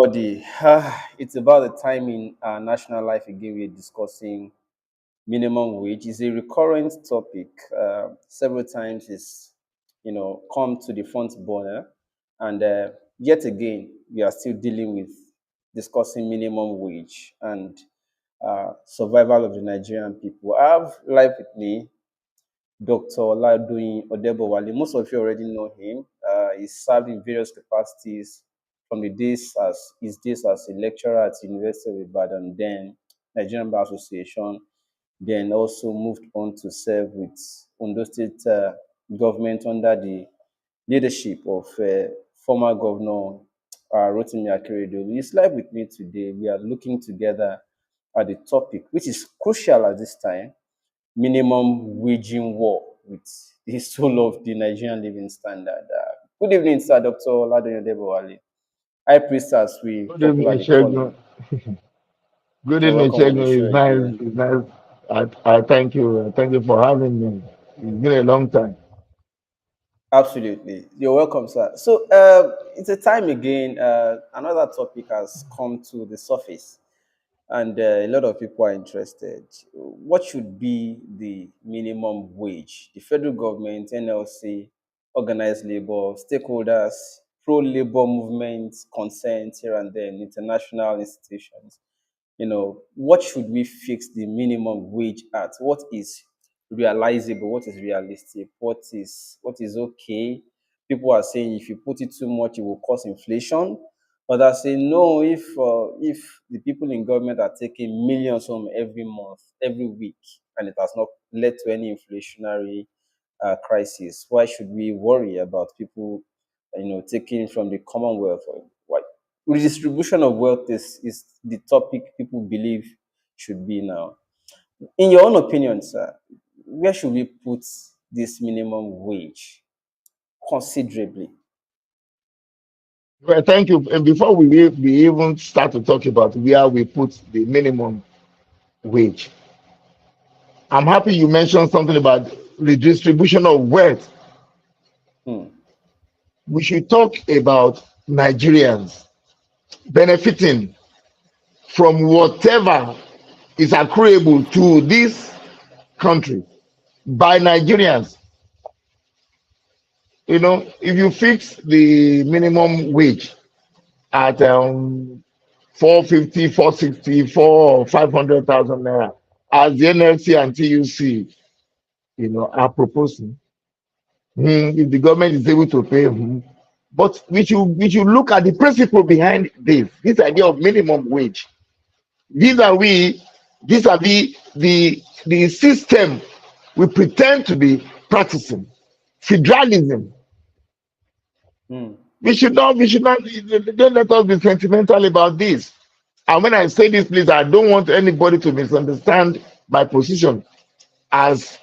everybody. It's about the time in our national life again. We're discussing minimum wage. It's a recurrent topic. Several times it's come to the front burner, and yet again we are still dealing with discussing minimum wage and survival of the Nigerian people. I have live with me Dr. Oladoyin Odebowale. Most of you already know him. He served in various capacities from the days as his days as a lecturer at the University of Ibadan, then Nigerian Bar Association, then also moved on to serve with Ondo State government under the leadership of former Governor Rotimi Akeredolu. He's live with me today. We are looking together at the topic, which is crucial at this time: minimum waging war with the soul of the Nigerian living standard. Good evening, sir, Dr. Oladoyin Odebowale. High priest, as we Good evening, popularly call him. Shegun. Good You're evening, welcome on the Shegun. show It's again. nice. It's nice. I thank you. Thank you for having me. It's been a long time. Absolutely. You're welcome, sir. So it's a time again. Another topic has come to the surface, and a lot of people are interested. What should be the minimum wage? The federal government, NLC, organized labor, stakeholders, pro-labor movements, consent here and there, and international institutions. What should we fix the minimum wage at? What is realizable? What is realistic? What is okay? People are saying if you put it too much, it will cause inflation. Others say no. If the people in government are taking millions home every month, every week, and it has not led to any inflationary crisis, why should we worry about people, taking from the Commonwealth? Why redistribution of wealth is the topic people believe should be now. In your own opinion, sir, where should we put this minimum wage considerably? Well, thank you. And before we even start to talk about where we put the minimum wage, I'm happy you mentioned something about redistribution of wealth. Hmm. We should talk about Nigerians benefiting from whatever is accruable to this country by Nigerians. If you fix the minimum wage at 450, 460, 500,000 naira, as the NLC and TUC, are proposing, if the government is able to pay, but we should look at the principle behind this idea of minimum wage. These are we, these are the system we pretend to be practicing. Federalism. Hmm. We should not, don't let us be sentimental about this. And when I say this, please, I don't want anybody to misunderstand my position as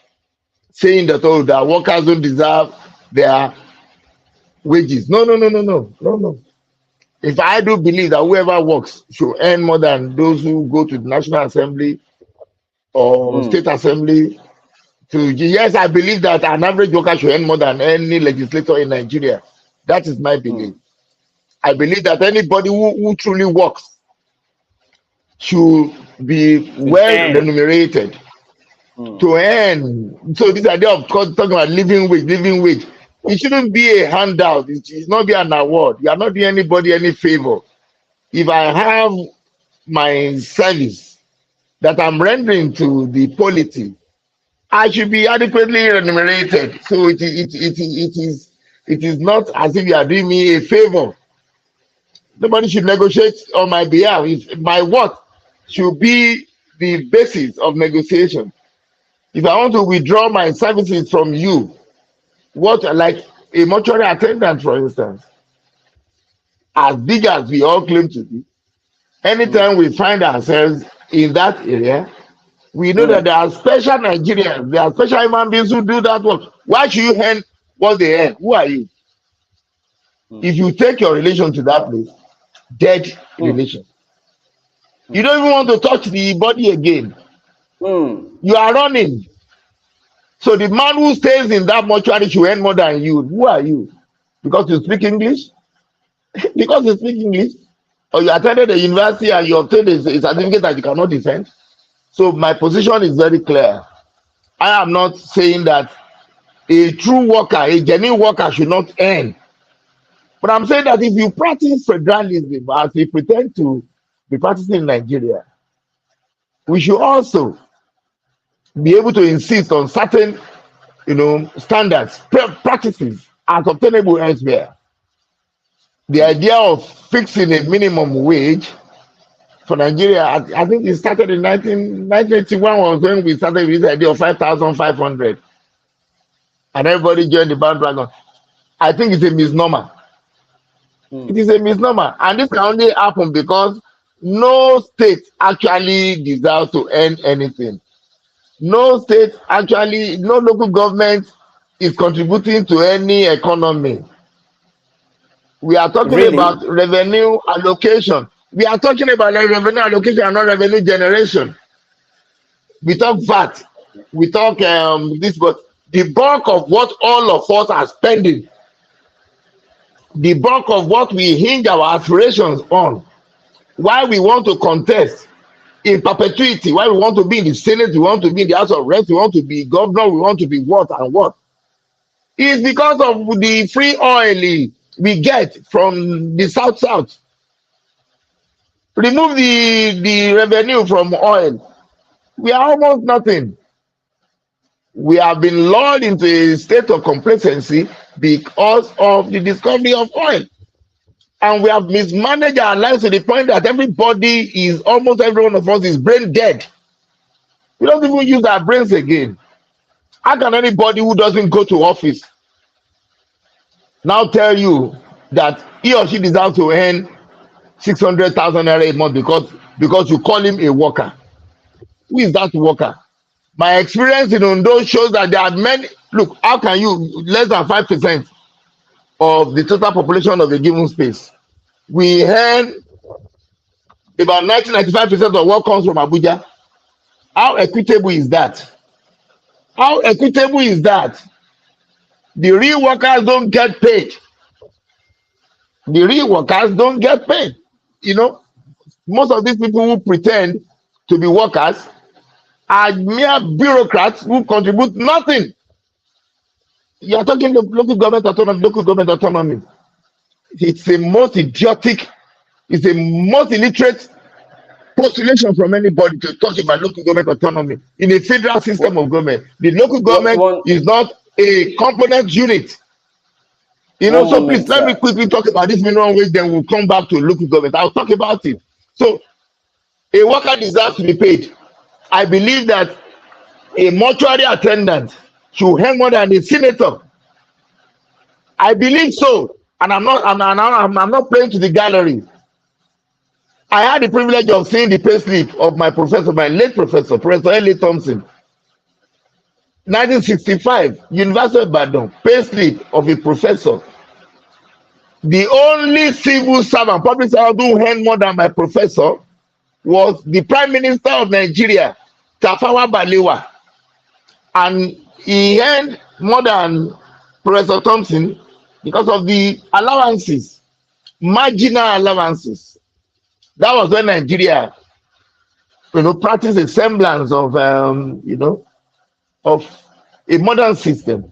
saying that, oh, the workers don't deserve their wages. No, no, no, no, no, no, no. If I do believe that whoever works should earn more than those who go to the National Assembly or Hmm. State Assembly yes, I believe that an average worker should earn more than any legislator in Nigeria. That is my Hmm. belief. I believe that anybody who truly works should be Should well end. remunerated Hmm. to earn. So this idea of talking about living wage, it shouldn't be a handout. It should not be an award. You are not doing anybody any favor. If I have my service that I'm rendering to the polity, I should be adequately remunerated. So it is not as if you are doing me a favor. Nobody should negotiate on my behalf. My work should be the basis of negotiation. If I want to withdraw my services from you, what like a mortuary attendant, for instance, as big as we all claim to be, Hmm. anytime we find ourselves in that area, we know that Hmm. there are special Nigerians, there are special human beings who do that work. Why should you earn what they earn? Who are you? Hmm. If you take your relation to that place, dead Hmm. relation. You Hmm. don't even want to touch the body again. Hmm. You are running. So the man who stays in that mortuary should earn more than you. Who are you? Because you speak English? Because you speak English? or you attended a university and you obtained a certificate that you cannot defend. So my position is very clear. I am not saying that a true worker, a genuine worker should not earn. But I'm saying that if you practice federalism as we pretend to be practicing in Nigeria, we should also be able to insist on certain, standards, practices as obtainable elsewhere. The idea of fixing a minimum wage for Nigeria, I think it started in 1981 was when we started with this idea of 5,500. And everybody joined the bandwagon. I think it's a misnomer. It is a misnomer. And this can only happen because no state actually deserves to earn anything. No state actually, no local government is contributing to any economy. We are talking Really? about revenue allocation. We are talking about revenue allocation and not revenue generation. We talk VAT, we talk this, but the bulk of what all of us are spending, the bulk of what we hinge our aspirations on, why we want to contest in perpetuity, why we want to be in the Senate, we want to be in the House of Reps, we want to be governor, we want to be what and what, is because of the free oil we get from the south. Remove the revenue from oil, we are almost nothing. We have been lulled into a state of complacency because of the discovery of oil. And we have mismanaged our lives to the point that almost every one of us is brain dead. We don't even use our brains again. How can anybody who doesn't go to office now tell you that he or she deserves to earn 600,000 naira a month because you call him a worker? Who is that worker? My experience in Ondo shows that there are many. Look, how can you less than 5% of the total population of a given space? We earn about 95% of what comes from Abuja. How equitable is that? How equitable is that? The real workers don't get paid. The real workers don't get paid. Most of these people who pretend to be workers are mere bureaucrats who contribute nothing. You are talking local government autonomy. It's the most idiotic, it's the most illiterate postulation from anybody to talk about local government autonomy in a federal system of government. The local government One, is not a component unit. one So please moment, let me sir. quickly talk about this minimum wage, then we'll come back to local government. I'll talk about it. So a worker deserves to be paid. I believe that a mortuary attendant should earn more than a senator. I believe so, and I'm not playing to the gallery. I had the privilege of seeing the payslip of my professor, my late professor, Professor L.A. Thompson, 1965, University of Ibadan, payslip of a professor. The only civil servant, public servant who earned more than my professor was the Prime Minister of Nigeria, Tafawa Balewa, and he earned more than Professor Thompson because of the allowances, marginal allowances. That was when Nigeria, practiced a semblance of, of a modern system.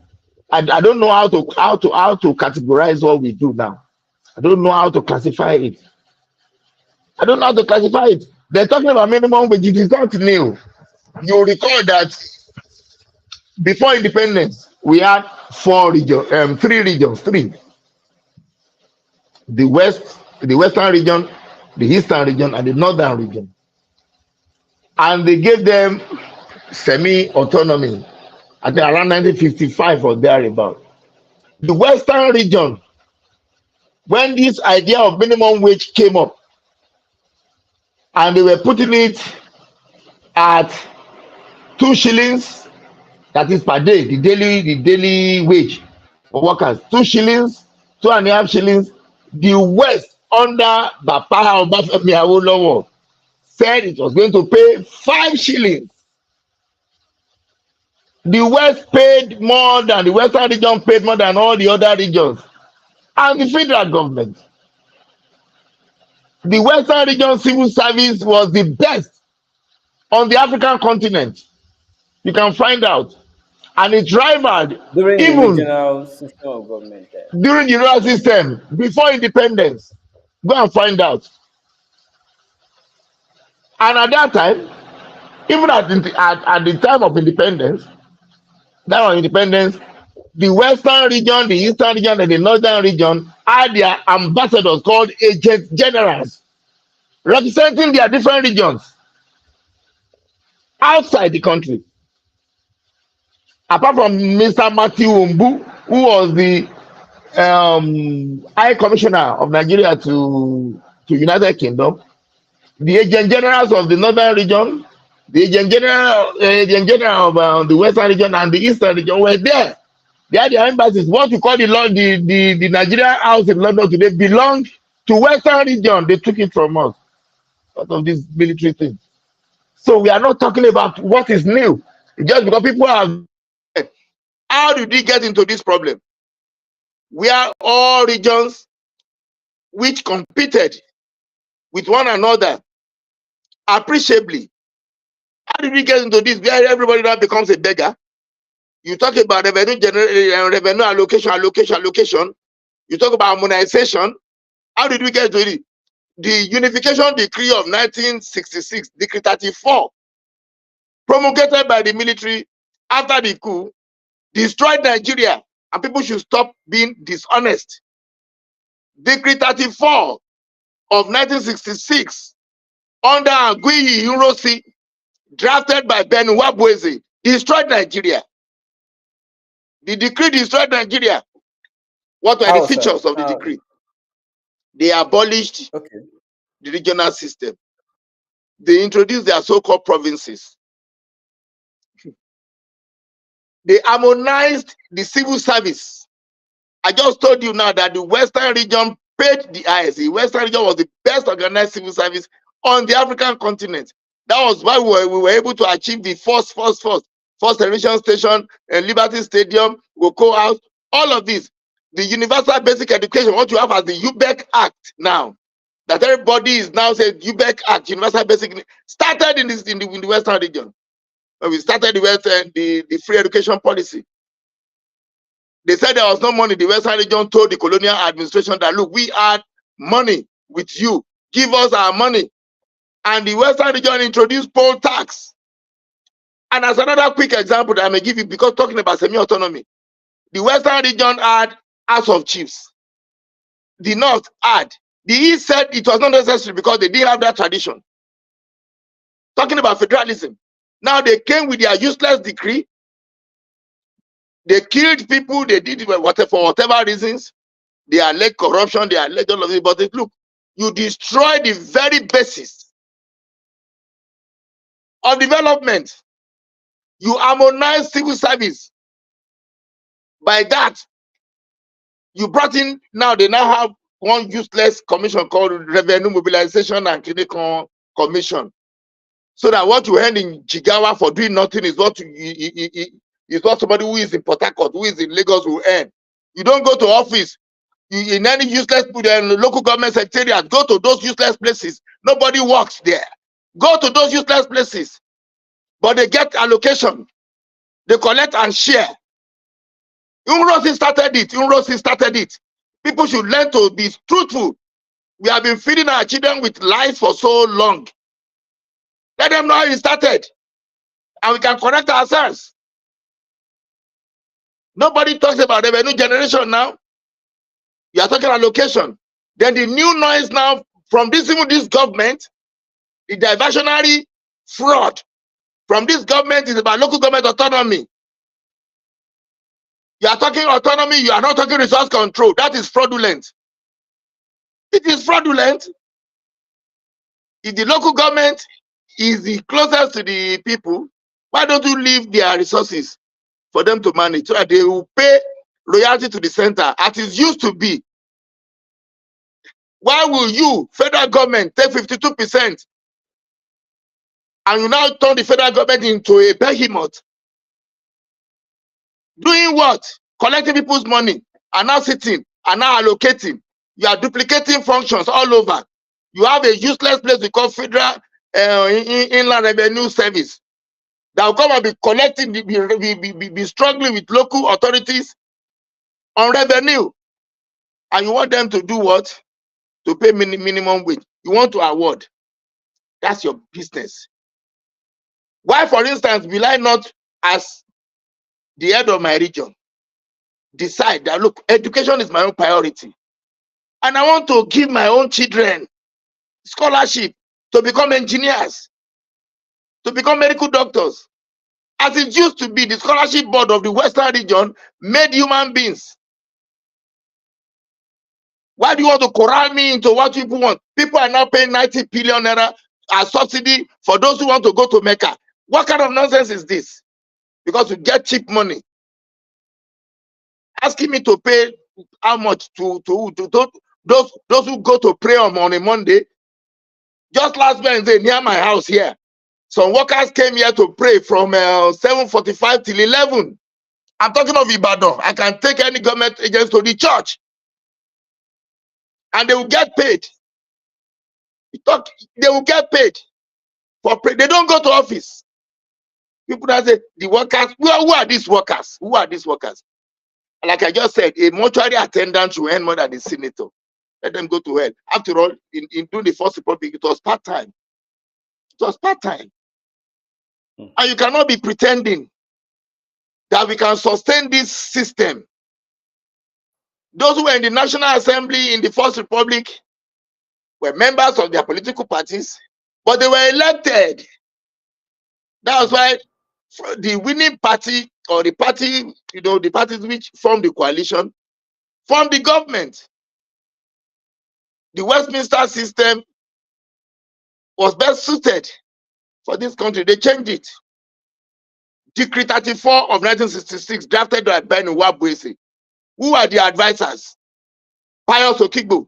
I don't know how to categorize what we do now. I don't know how to classify it. I don't know how to classify it. They're talking about minimum wage. It is not new. You recall that before independence, we had three regions. The western region, the eastern region, and the northern region. And they gave them semi-autonomy, I think around 1955 or thereabout. The western region, when this idea of minimum wage came up, and they were putting it at 2 shillings, that is per day, the daily wage for workers, 2 shillings, 2.5 shillings. The West under Bapa Obafemi Awolowo said it was going to pay 5 shillings. The West paid more than the Western region paid more than all the other regions, and the federal government. The Western region civil service was the best on the African continent. You can find out. And it rivaled during the even regional system of government there. during the rural system before independence. Go and find out. And at that time, even at the time of independence, that was independence, the Western region, the Eastern region, and the Northern region had their ambassadors called agent generals representing their different regions outside the country. Apart from Mr. Matthew Umbu, who was the High Commissioner of Nigeria to United Kingdom, the agent generals of the Northern region, the agent general of the Western region and the Eastern region were there. They had their embassies. What we call the Nigerian house in London today belonged to Western region. They took it from us out of this military thing. So we are not talking about what is new. Just because people have, how did we get into this problem? We are all regions which competed with one another appreciably. How did we get into this? Where everybody now becomes a beggar. You talk about revenue allocation. You talk about harmonization. How did we get to it? The Unification Decree of 1966, Decree 34, promulgated by the military after the coup, destroyed Nigeria, and people should stop being dishonest. Decree 34 of 1966, under Aguiyi Ironsi, drafted by Ben Wabweze, destroyed Nigeria. The decree destroyed Nigeria. What were the How, sir? features of the decree? They abolished Okay. the regional system. They introduced their so-called provinces. They harmonized the civil service. I just told you now that the Western region paid the highest. The Western region was the best organized civil service on the African continent. That was why we were able to achieve the first television station, Liberty Stadium, Cocoa House, all of this. The Universal Basic Education, what you have as the UBEC Act now, that everybody is now saying UBEC Act, Universal Basic, started in the Western region. When we started the free education policy. They said there was no money. The Western region told the colonial administration that, look, we had money with you. Give us our money. And the Western region introduced poll tax. And as another quick example that I may give you, because talking about semi-autonomy, the Western region had House of Chiefs. The North had. The East said it was not necessary because they didn't have that tradition. Talking about federalism. Now they came with their useless decree. They killed people. They did it for whatever reasons. They alleged corruption. They alleged all of it. But look, you destroy the very basis of development. You harmonize civil service. By that, you brought in, now they now have one useless commission called Revenue Mobilization and Clinical Commission. So that what you earn in Jigawa for doing nothing is what somebody who is in Port Harcourt, who is in Lagos will earn. You don't go to office in any useless local government secretariat. Go to those useless places. Nobody works there. Go to those useless places. But they get allocation. They collect and share. Unrosi started it. People should learn to be truthful. We have been feeding our children with lies for so long. Let them know how it started. And we can correct ourselves. Nobody talks about revenue generation now. You are talking allocation. Then the new noise now from this government, the diversionary fraud from this government is about local government autonomy. You are talking autonomy, you are not talking resource control. That is fraudulent. It is fraudulent. If the local government is the closest to the people, why don't you leave their resources for them to manage so that they will pay royalty to the center as it used to be? Why will you, federal government, take 52% and you now turn the federal government into a behemoth? Doing what? Collecting people's money and now sitting and now allocating. You are duplicating functions all over. You have a useless place we call Federal Inland Revenue Service that will come and be collecting, be struggling with local authorities on revenue. And you want them to do what? To pay minimum wage. You want to award. That's your business. Why, for instance, will I not, as the head of my region, decide that, look, education is my own priority, and I want to give my own children scholarship to become engineers, to become medical doctors? As it used to be, the scholarship board of the Western region made human beings. Why do you want to corral me into what people want? People are now paying 90 billion naira as subsidy for those who want to go to Mecca. What kind of nonsense is this? Because you get cheap money. Asking me to pay how much to those who go to pray on a Monday. Just last Wednesday, near my house here, some workers came here to pray from 7:45 till 11. I'm talking of Ibadan. I can take any government agents to the church, and they will get paid. They will get paid for pray. They don't go to office. People that say the workers. Who are these workers? Who are these workers? Like I just said, a mortuary attendant should earn more than a senator. Let them go to hell. After all, in doing the First Republic, it was part-time. It was part-time. And you cannot be pretending that we can sustain this system. Those who were in the National Assembly in the First Republic were members of their political parties, but they were elected. That was why the winning party, or the party, the parties which formed the coalition, formed the government. The Westminster system was best suited for this country. They changed it. Decree 34 of 1966, drafted by Ben Nwabwese. Who are the advisors? Pius Okigbo,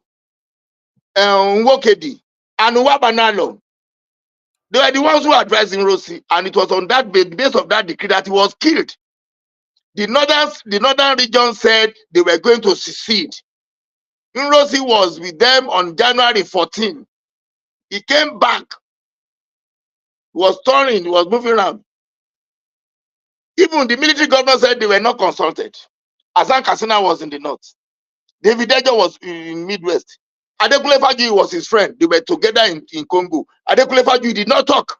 Nwokedi, and Nwabanalo. They were the ones who advised Nrosi, and it was on that base of that decree that he was killed. The northern region said they were going to secede. Nrosi was with them on January 14. He came back. He was touring, he was moving around. Even the military government said they were not consulted. Azan Kasina was in the north. David Ejo was in Midwest. Adekunle Fajuyi was his friend. They were together in Congo. Adekunle Fajuyi did not talk.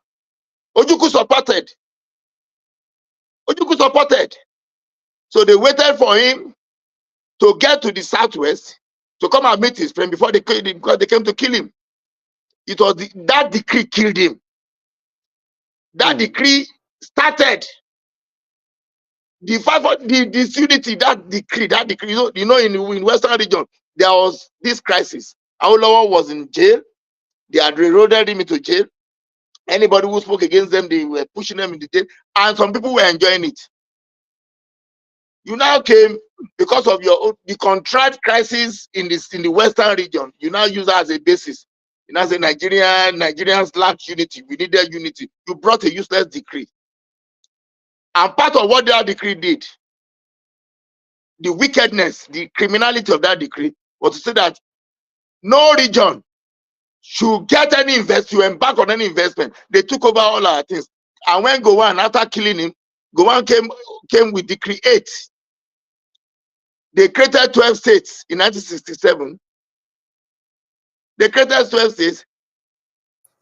Ojukwu supported. Ojukwu supported. So they waited for him to get to the southwest to come and meet his friend before they killed him, because they came to kill him. It was that decree killed him. That decree started the disunity. That decree, in Western region, there was this crisis. Awolowo was in jail. They had reloaded him into jail. Anybody who spoke against them, they were pushing them into jail, and some people were enjoying it. You now came because of the contrived crisis in the Western region. You now use that as a basis. You now say Nigerians lack unity. We need their unity. You brought a useless decree. And part of what that decree did, the wickedness, the criminality of that decree, was to say that no region should get any investment, embark on any investment. They took over all our things. And when Gowon, after killing him, Gowon came with Decree 8. They created 12 states in 1967. They created 12 states.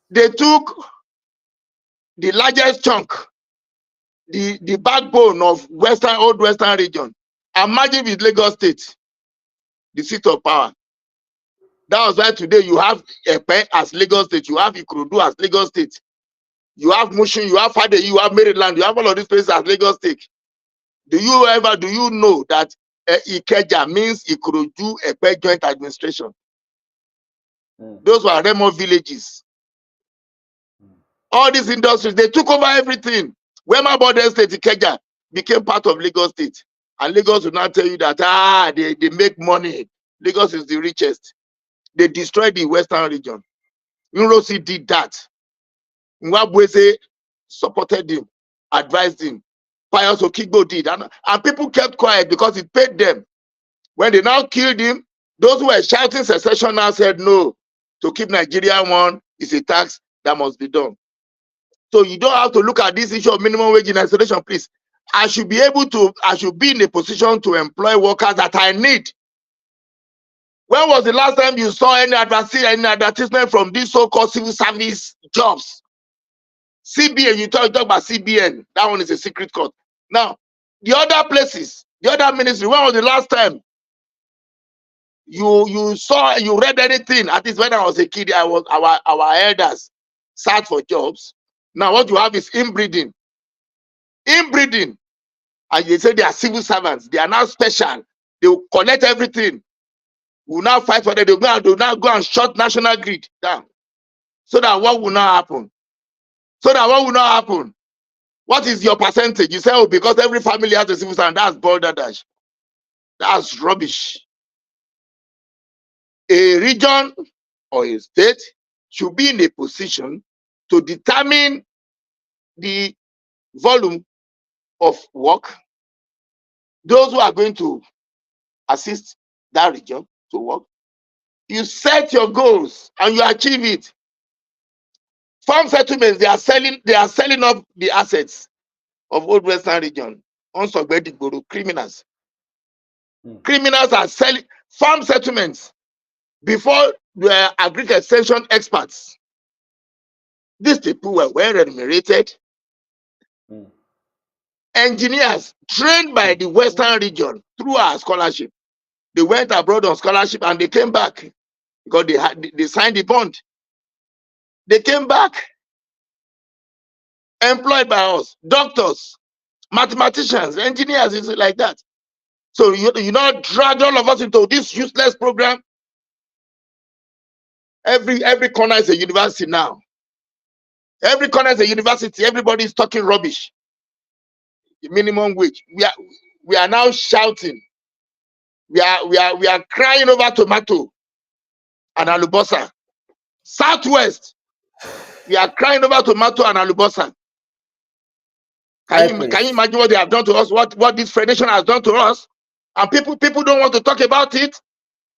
They took the largest chunk, the backbone of old Western region, and merged it with Lagos State, the seat of power. That was why today you have Epe as Lagos State, you have Ikorodu as Lagos State, you have Mushin, you have Fadeyi, you have Maryland, you have all of these places as Lagos State. Do you know that Ikeja means Ikorodu Epe Joint Administration? Those were remote villages. All these industries, they took over everything. Wema Border State, Ikeja, became part of Lagos State. And Lagos will now tell you that they make money. Lagos is the richest. They destroyed the Western region. Nrosi did that. Nwabweze supported him, advised him. Pius Okigbo did. And people kept quiet because it paid them. When they now killed him, those who were shouting secession now said no. to keep Nigeria one is a tax that must be done. So you don't have to look at this issue of minimum wage in isolation, please. I should be in a position to employ workers that I need. When was the last time you saw any advertisement from these so-called civil service jobs? CBN, you talk about CBN. That one is a secret code. Now, the other places, the other ministry, when was the last time you read anything? At least when I was a kid, our elders searched for jobs. Now what you have is inbreeding. Inbreeding. And they say they are civil servants. They are now special. They will collect everything. We will now fight for them. They will now go and shut national grid down. So that what will not happen? What is your percentage? You say, oh, because every family has a civil servant. That's balderdash. That's rubbish. A region or a state should be in a position to determine the volume of work, those who are going to assist that region to work. You set your goals and you achieve it. Farm settlements, they are selling up the assets of Old Western region. Criminals. Criminals are selling farm settlements before the agriculture extension experts. These people were well remunerated. Engineers trained by the Western region through our scholarship. They went abroad on scholarship and they came back because they signed the bond. They came back employed by us. Doctors, mathematicians, engineers, is like that. So you not drag all of us into this useless program. Every corner is a university now. Every corner is a university. Everybody is talking rubbish. The minimum wage. We are now shouting. We are crying over tomato and alubosa. Southwest. We are crying over tomato and alubosa. Can you imagine what they have done to us? What this federation has done to us? And people don't want to talk about it.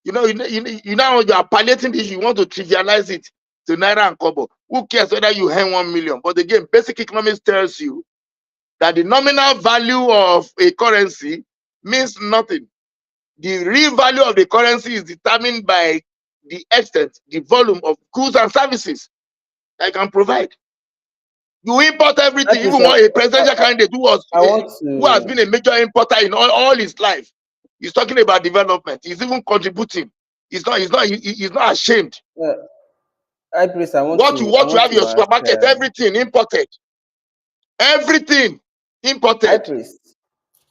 You know you are palliating this. You want to trivialize it to naira and kobo. Who cares whether you earn 1 million? But again, basic economics tells you that the nominal value of a currency means nothing. The real value of the currency is determined by the extent, the volume of goods and services I can provide. You import everything, even what a presidential candidate who has been a major importer in all his life. He's talking about development. He's even contributing. He's not ashamed. What you have in your supermarket, everything imported. Everything imported.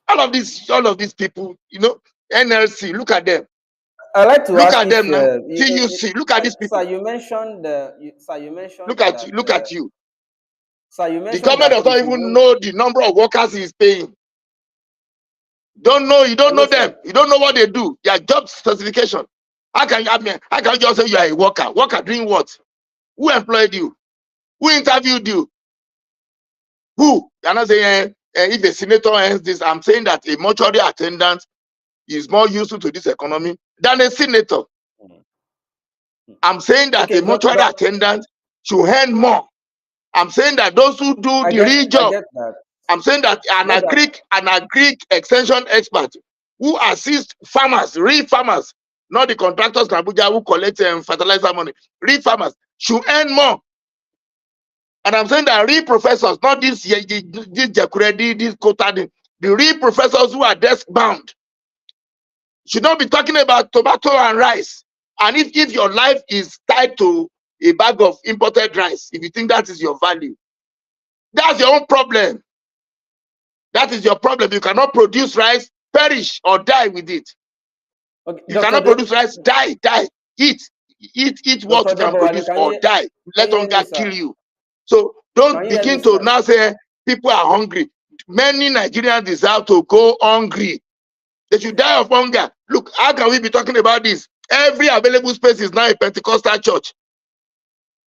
All of these people, NLC, look at them. I'd like to look at them now. TUC, look at these people. Sir, you mentioned look at you. Sir, you mentioned the government does not even know the number of workers he's paying. You don't know them. You don't know what they do. Their job specification. How can you just say you are a worker? Worker doing what? Who employed you? Who interviewed you? Who? You're not saying if a senator ends this. I'm saying that a mortuary attendant is more useful to this economy than a senator. I'm saying that a mortuary attendant should earn more. I'm saying that those who do the real job. I'm saying that an agric extension expert who assist farmers, real farmers, not the contractors in Abuja who collect fertilizer money, real farmers should earn more. And I'm saying that real professors, not this Jakuredi, this Kotadi, the real professors who are desk bound should not be talking about tomato and rice. And if your life is tied to a bag of imported rice, if you think that is your value, that's your own problem. That is your problem. You cannot produce rice, perish or die with it. Okay, you cannot produce rice, die. Eat what you can produce or die. Let hunger kill you. So don't begin to now say people are hungry. Many Nigerians deserve to go hungry. They should die of hunger. Look, how can we be talking about this? Every available space is now a Pentecostal church.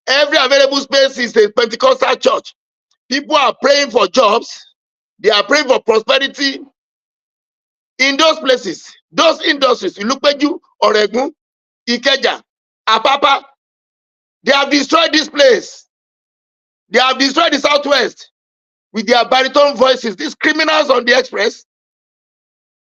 Every available space is a Pentecostal church. People are praying for jobs. They are praying for prosperity in those places, those industries. You look at you, Oregun, Ikeja, Apapa, They have destroyed this place. They have destroyed the Southwest with their baritone voices. These criminals on the express,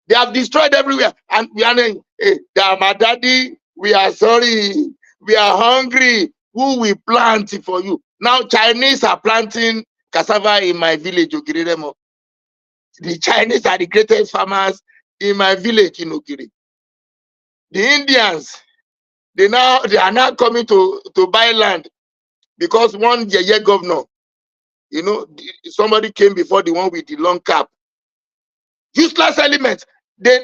they have destroyed everywhere. And we are saying, hey, my daddy, we are sorry. We are hungry. Who will plant it for you? Now Chinese are planting cassava in my village, Ogiriremo. The Chinese are the greatest farmers in my village in Ogiri. The Indians, they are now coming to buy land because one Yeye governor, somebody came before the one with the long cap. Useless elements. They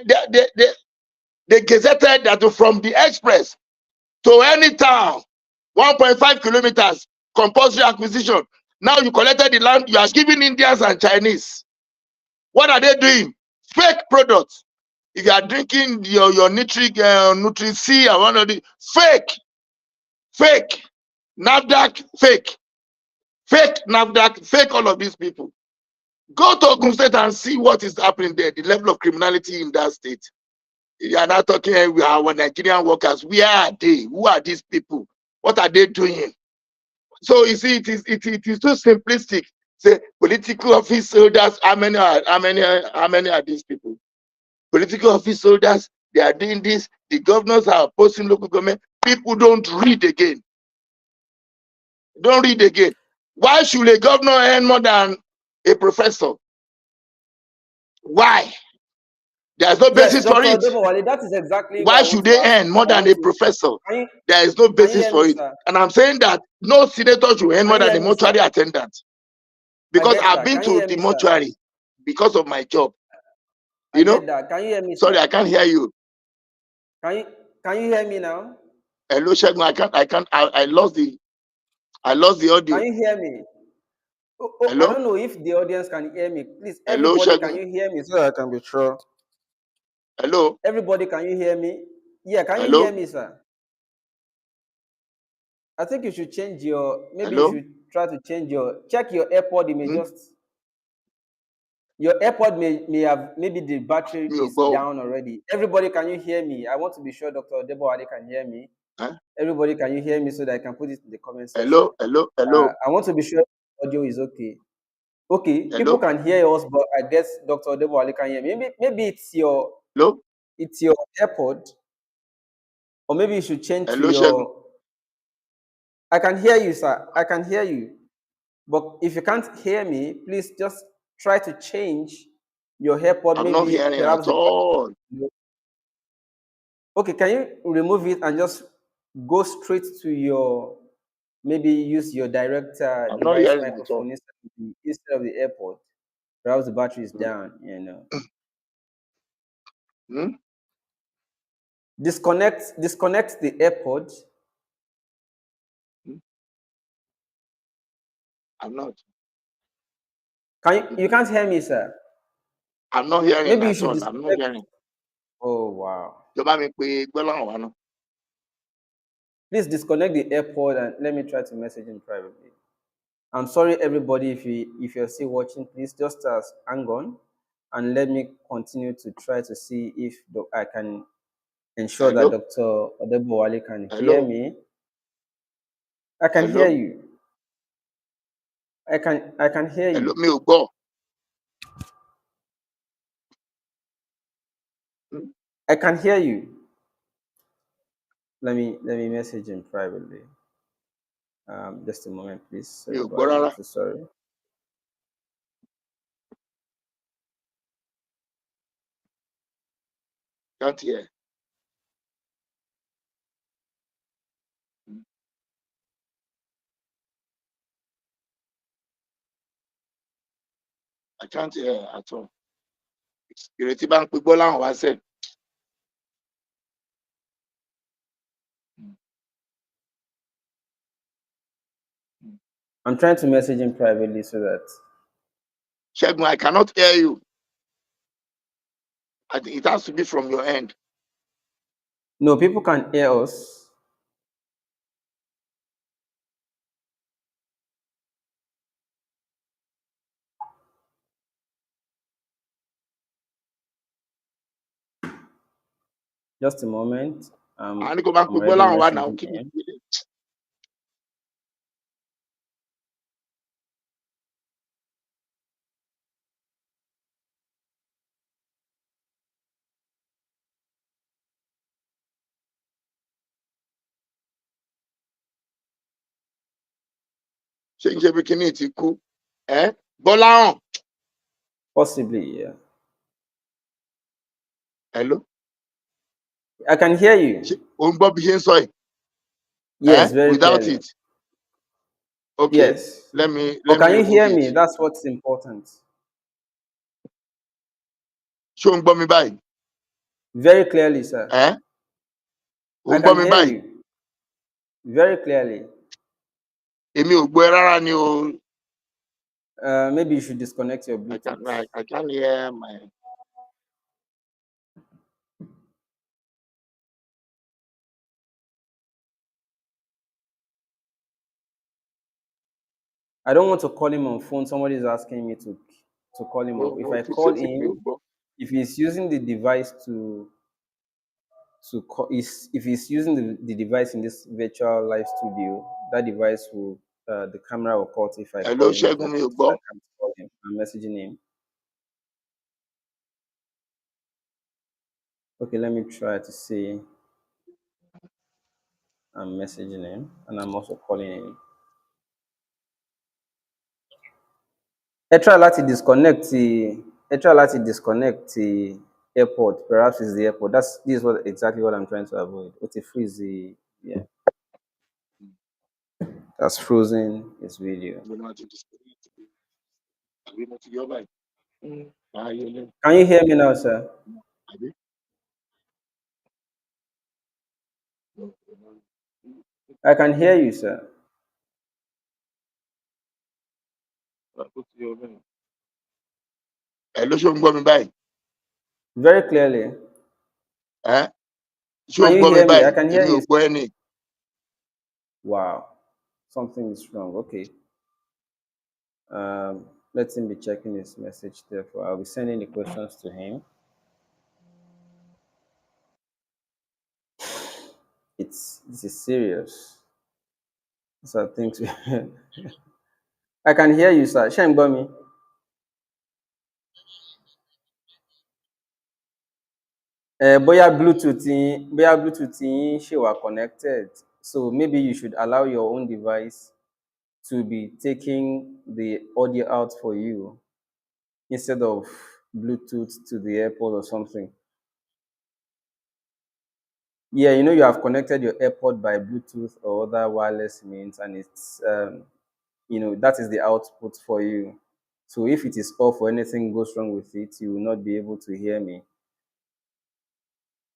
gazetted that from the express to any town, 1.5 kilometers, compulsory acquisition. Now you collected the land, you are giving Indians and Chinese. What are they doing? Fake products. If you are drinking your Nutri-C or one of the fake, NAFDAC, fake NAFDAC, fake all of these people. Go to Ogun State and see what is happening there, the level of criminality in that state. You are not talking our Nigerian workers. Where are they? Who are these people? What are they doing? So you see, it is too simplistic. Say political office holders. How many are these people? Political office holders. They are doing this. The governors are opposing local government. People don't read again. Don't read again. Why should a governor earn more than a professor? Why? There's no Yes, basis for Dr. it. Odebowale, that is exactly what Why I want should to they ask earn you. more than a professor? There is no Can you basis hear me, for it. sir? And I'm saying that no senator should earn Can more you than hear a me, sir? mortuary attendant. I Because get I've that. been Can you to hear the me, sir? mortuary because of my job. I get that. Can you hear me, Sorry, sir? I can't hear you. Can you hear me now? Hello, Shegun. I lost the audio. Can you hear me? I Hello? don't know if the audience can hear me. Please, Hello, everybody, can Shegun. you hear me so that I can be sure? Hello? Everybody, can you hear me? Yeah, can you hear Hello? me, sir? I think you should change maybe you Hello? should try to check your AirPod. You may Hmm? your AirPod may have, maybe the battery Mi ò is gbọ́ o. down already. Everybody, can you hear me? I want to be sure Dr. Odebowale can hear me. Huh? Everybody, can you hear me so that I can put it in the comment section? Hello? Hello? Hello? I want to be sure audio is okay. Okay, people Hello? can hear us, but I guess Dr. Odebowale can hear me. Maybe Hello? it's your AirPod, or maybe you should change to Hello, Shegun. your. I can hear you, sir. I can hear you. But if you can't hear me, please just try to change your AirPod. I'm not Maybe hearing perhaps at all. okay, can you remove it and just go straight to your, maybe use your direct I'm not device hearing at all. microphone instead of the AirPod. Perhaps the battery is Hmm? down. Hmm? Disconnect the AirPod. Hmm? I'm not. You can't hear me, sir? I'm not hearing Maybe you at should all. I'm not disconnect. hearing. Oh wow. Jọba mi pe Gbọ́láhàn wá náà. Please disconnect the AirPod and let me try to message him privately. I'm sorry, everybody. If you're still watching, please just hang on and let me continue to try to see if I can ensure that Hello? Dr. Odebowale can hear Hello? me. I can hear Hello? you. I can hear Hello? you. Mi ò gbọ́. Hmm? I can hear you. Let me message him privately. Just a moment, please. Mi Sorry ò gbọ́ about rárá. that. So sorry. Can't hear. Hmm? I can't hear at all. Ìrètí bá ń pe Gbọ́láhàn wá sẹ́ẹ̀. I'm trying to message him privately so that. Shegun, I cannot hear you. I think it has to be from your end. No, people can hear us. Just a moment. A ní kó máa ń pe I'm already Gbọ́láhàn wá náà. messaging Kí ni him. ìpele? ṣé ń ṣe bí kíní ti kú Gbọ́láhàn Possibly, yeah. hello I can hear you. ṣé o ń gbọ́ bí ṣe ń sọ yìí Yes, very without clearly. it okay Yes. let me But can you remove hear it me? That's what's important. ṣé o ń gbọ́ mi báyìí Very clearly, sir. o I ń gbọ́ can mi hear báyìí you. Very clearly. èmi ò gbọ́ ẹ rárá ni o Maybe you should disconnect your I Bluetooth. can't hear my. I don't want to call him on phone. Somebody is asking me to call him on. If I Mo fi call sétí mi ò him, gbọ́. if he's using the device to call, if he's using the device in this virtual live studio, that device will the camera will cut if I Hello call him Ṣẹ́gun because mi ò gbọ́. I can't call him. I'm messaging him. Okay, let me try to see. I'm messaging him and I'm also calling him. Ẹ try láti disconnect the airport. Perhaps it's the airport. This is what exactly what I'm trying to avoid. Ó ti freeze the yeah. That's frozen his video. Can you hear me now, sir? I can hear you, sir. Hello ṣé o ń gbọ́ mi báyìí Very clearly. ṣé o Can ń you gbọ́ mi hear me? I báyìí can hear èmi ò you. gbọ́ ẹni. Wow. Something is wrong. Okay. Let him be checking his message. Therefore, I'll be sending the questions to him. This is serious. These are things. I can hear you, sir. Ṣé ń gbọ́ mi? Bóyá Bluetooth yín ṣì wà connected. So maybe you should allow your own device to be taking the audio out for you instead of Bluetooth to the AirPod or something. Yeah, you know you have connected your AirPod by Bluetooth or other wireless means, and it's that is the output for you. So if it is off or anything goes wrong with it, you will not be able to hear me.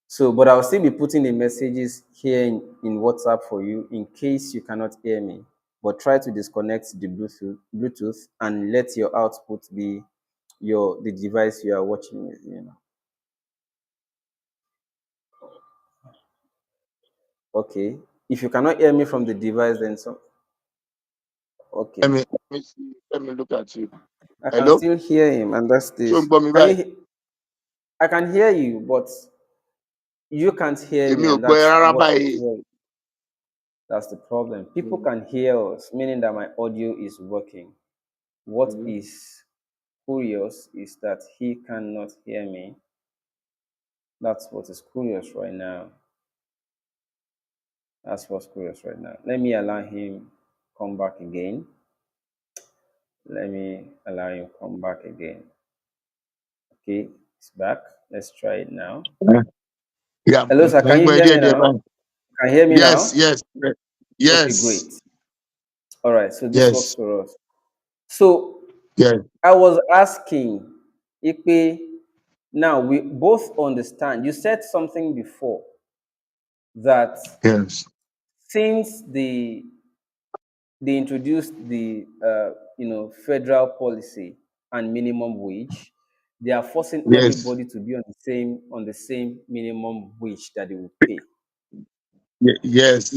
So, but I'll still be putting the messages here in WhatsApp for you in case you cannot hear me. But try to disconnect the Bluetooth and let your output be the device you are watching with. Okay. If you cannot hear me from the device, then okay. Let me look at you. I can Hello still hear him, and that's ṣé o this. ń gbọ́ mi Can báyìí you? I can hear you, but you can't hear èmi me, ò and gbọ́ ẹ that's rárá what is báyìí. wrong. That's the problem. People can hear us, meaning that my audio is working. What is curious is that he cannot hear me. That's what is curious right now. That's what's curious right now. Let me allow him come back again. Let me allow him come back again. Okay, it's back. Let's try it now. Yeah, Hello, sir. mo ń Can you gbọ́ ẹ hear me díẹ̀díẹ̀ now? báyìí. Can you hear me Yes, now? yes, Okay, yes, great. All right, so this works yes, for us. So yes, I was asking, Ipe, now we both understand. You said something before that yes, since they introduced the federal policy and minimum wage, they are forcing yes, everybody to be on the same minimum wage that they will pay. Yeah. yes,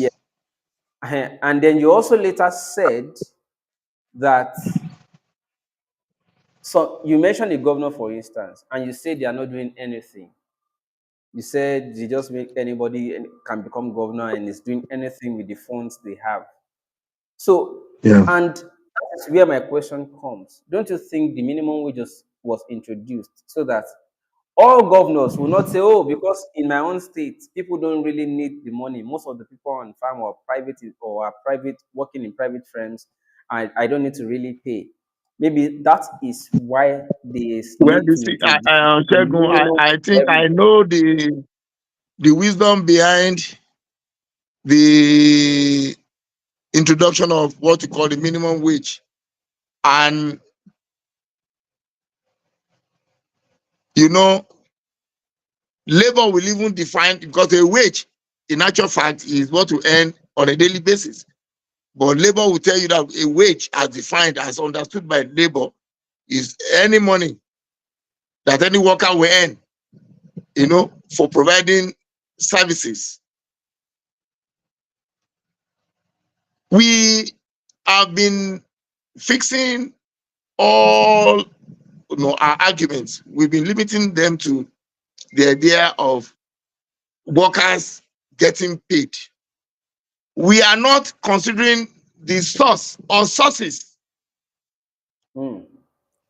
And then you also later said that, so you mentioned the governor, for instance, and you said they are not doing anything. You said they just make anybody can become governor and is doing anything with the funds they have. So, yeah, and that's where my question comes. Don't you think the minimum wage was introduced so that all governors will not say, oh, because in my own state, people don't really need the money. Most of the people on farm or private or are private working in private firms I don't need to really pay. Maybe that is why they Well, need you to see, introduce a Shegun, minimum I think every I month. know the wisdom behind the introduction of what you call the minimum wage. And, you know, labor will even define, because a wage, in actual fact, is what you earn on a daily basis. But labor will tell you that a wage, as defined, as understood by labor, is any money that any worker will earn, for providing services. We have been fixing all our arguments. We've been limiting them to the idea of workers getting paid. We are not considering the source or sources. Hmm.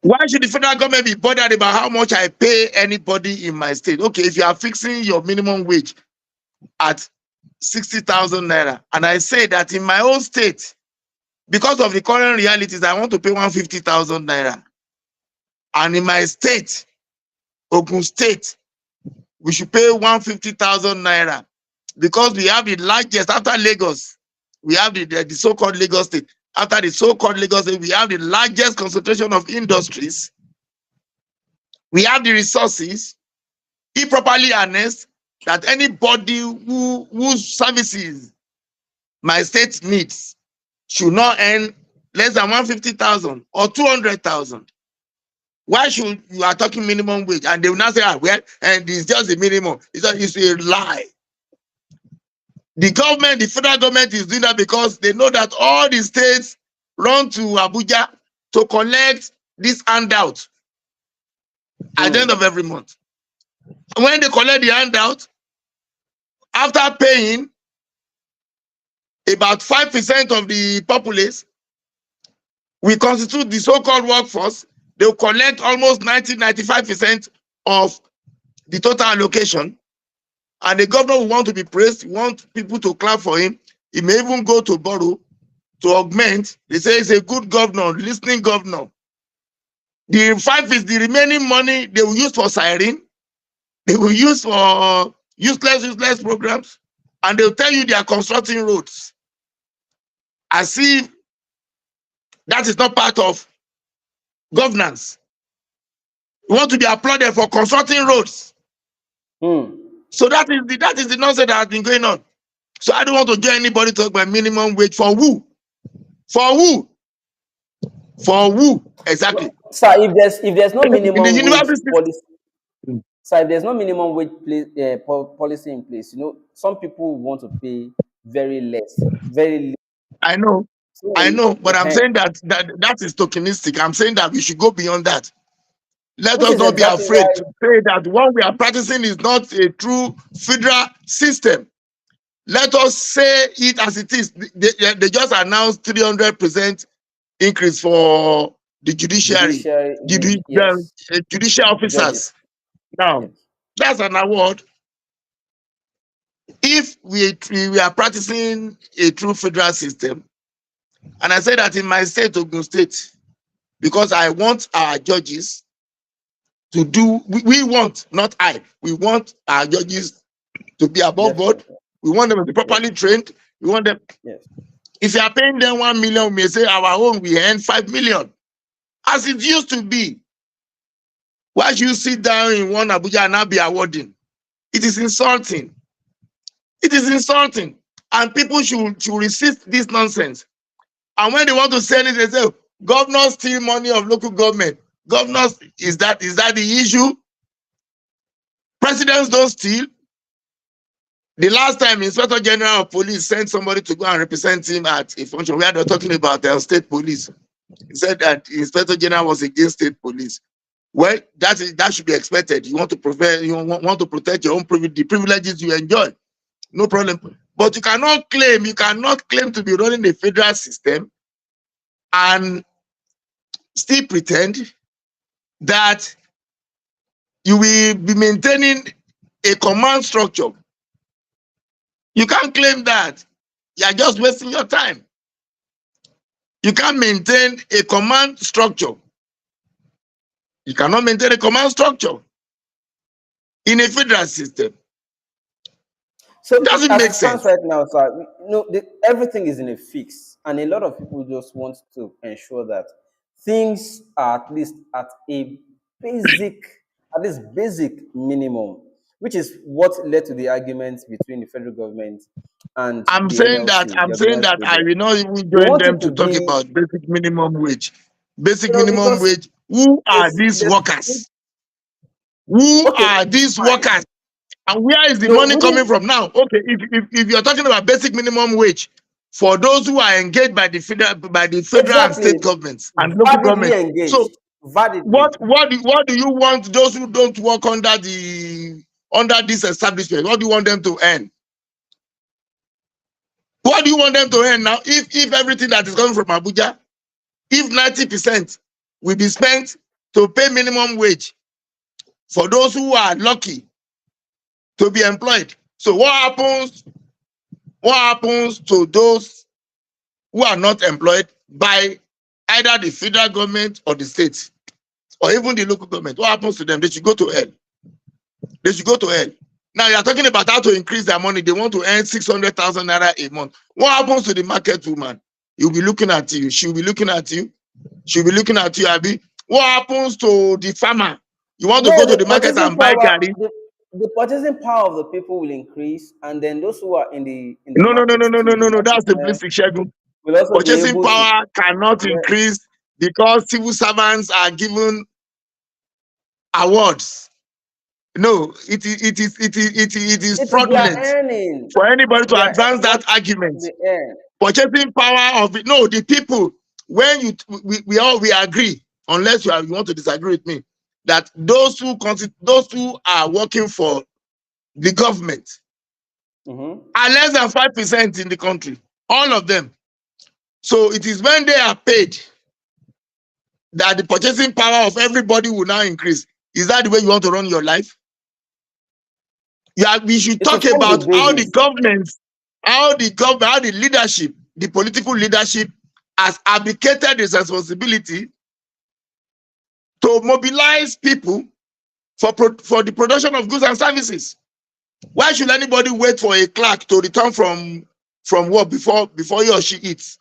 Why should the federal government be bothered about how much I pay anybody in my state? Okay, if you are fixing your minimum wage at 60,000 naira, and I say that in my own state, because of the current realities, I want to pay 150,000 naira. And in my state, Ogun State, we should pay 150,000 naira because we have the largest, after Lagos, we have the so-called Lagos State. After the so-called Lagos State, we have the largest concentration of industries. We have the resources, if properly harnessed, that anybody whose services my state needs should not earn less than 150,000 or 200,000. Why should you are talking minimum wage? And they will not say, well, and it's just the minimum. It's a lie. The government, the federal government is doing that because they know that all the states run to Abuja to collect this handout at the end of every month. And when they collect the handout, after paying about 5% of the populace, we constitute the so-called workforce, they will collect almost 90-95% of the total allocation. And the governor will want to be praised, want people to clap for him. He may even go to borrow to augment. They say he's a good governor, listening governor. The 5 is the remaining money they will use for siren. They will use for useless programs. And they'll tell you they are constructing roads. As if that is not part of governance. You want to be applauded for constructing roads. So that is the nonsense that has been going on. So I don't want to hear anybody talk about minimum wage for who? For who? For who? Exactly. Sir, if there's no In the minimum wage university policy, system. sir, if there's no minimum wage policy in place, some people want to pay very less, very little. I know, So, but I'm saying that is tokenistic. I'm saying that we should go beyond that. Let which us is not be exactly why. afraid to say that what we are practicing is not a true federal system. Let us say it as it is. They just announced 300% increase for the judiciary, Judiciary, the yes, judicial judges, officers. Now, yes. that's an award. If we are practicing a true federal system, and I say that in my state, Ogun State, because I want our judges to do, we want, not I, we want our judges to be above board. Definitely, We want them to be yes, properly trained. We want them, yes. if you are paying them 1 million, we may say our own, we earn 5 million, as it used to be. Why should you sit down in one Abuja and not be awarding? It is insulting. It is insulting. And people should resist this nonsense. And when they want to sell it, they say, governors steal money of local government. Governors, is that the issue? Presidents don't steal. The last time Inspector General of Police sent somebody to go and represent him at a function where they're talking about their state police. He said that the Inspector General was against state police. Well, that should be expected. You want to protect your own the privileges you enjoy. No problem. But you cannot claim to be running a federal system and still pretend that you will be maintaining a command structure. You can't claim that. You are just wasting your time. You can't maintain a command structure. You cannot maintain a command structure in a federal system. So It doesn't as make it stands sense. right now, sir, everything is in a fix, and a lot of people just want to ensure that things are at least at a basic, at least basic minimum, which is what led to the arguments between the federal government and the NLC, the I'm saying organized that I labor. will not even They join want them it to to talk be, about basic minimum wage. Basic minimum because wage. Who are these there's workers? Who okay, are these fine. workers? And where is the No, money we coming didn't from now? Okay, if you're talking about basic minimum wage for those who are engaged by the federal and exactly state governments and local validly governments. So engaged, validly. what do you want those who don't work under this establishment? What do you want them to earn? What do you want them to earn now? If everything that is coming from Abuja, if 90% will be spent to pay minimum wage for those who are lucky to be employed. So what happens? What happens to those who are not employed by either the federal government or the state or even the local government? What happens to them? They should go to hell. They should go to hell. Now you are talking about how to increase their money. They want to earn 600,000 naira a month. What happens to the market woman? You'll be looking at you. She'll be looking at you. She'll be looking at you, Abby. What happens to the farmer? You want to No, go to the market and buy garri? the purchasing power of the people will increase, and then those who are in the market too, the No. market That's simplistic, Shegun. will also be Purchasing able to. power cannot Yeah, increase because civil servants are given awards. No, it is it is their fraudulent earning. for anybody to Their advance what that argument. they earn. Purchasing power of it. No, the people. When we agree, unless you want to disagree with me, that those who are working for the government Mm-hmm. are less than 5% in the country. All of them. So it is when they are paid that the purchasing power of everybody will now increase. Is that the way you want to run your life? Yeah, we should It will talk form the about basis. how the leadership, the political leadership has abdicated its responsibility to mobilize people for the production of goods and services. Why should anybody wait for a clerk to return from work before he or she eats?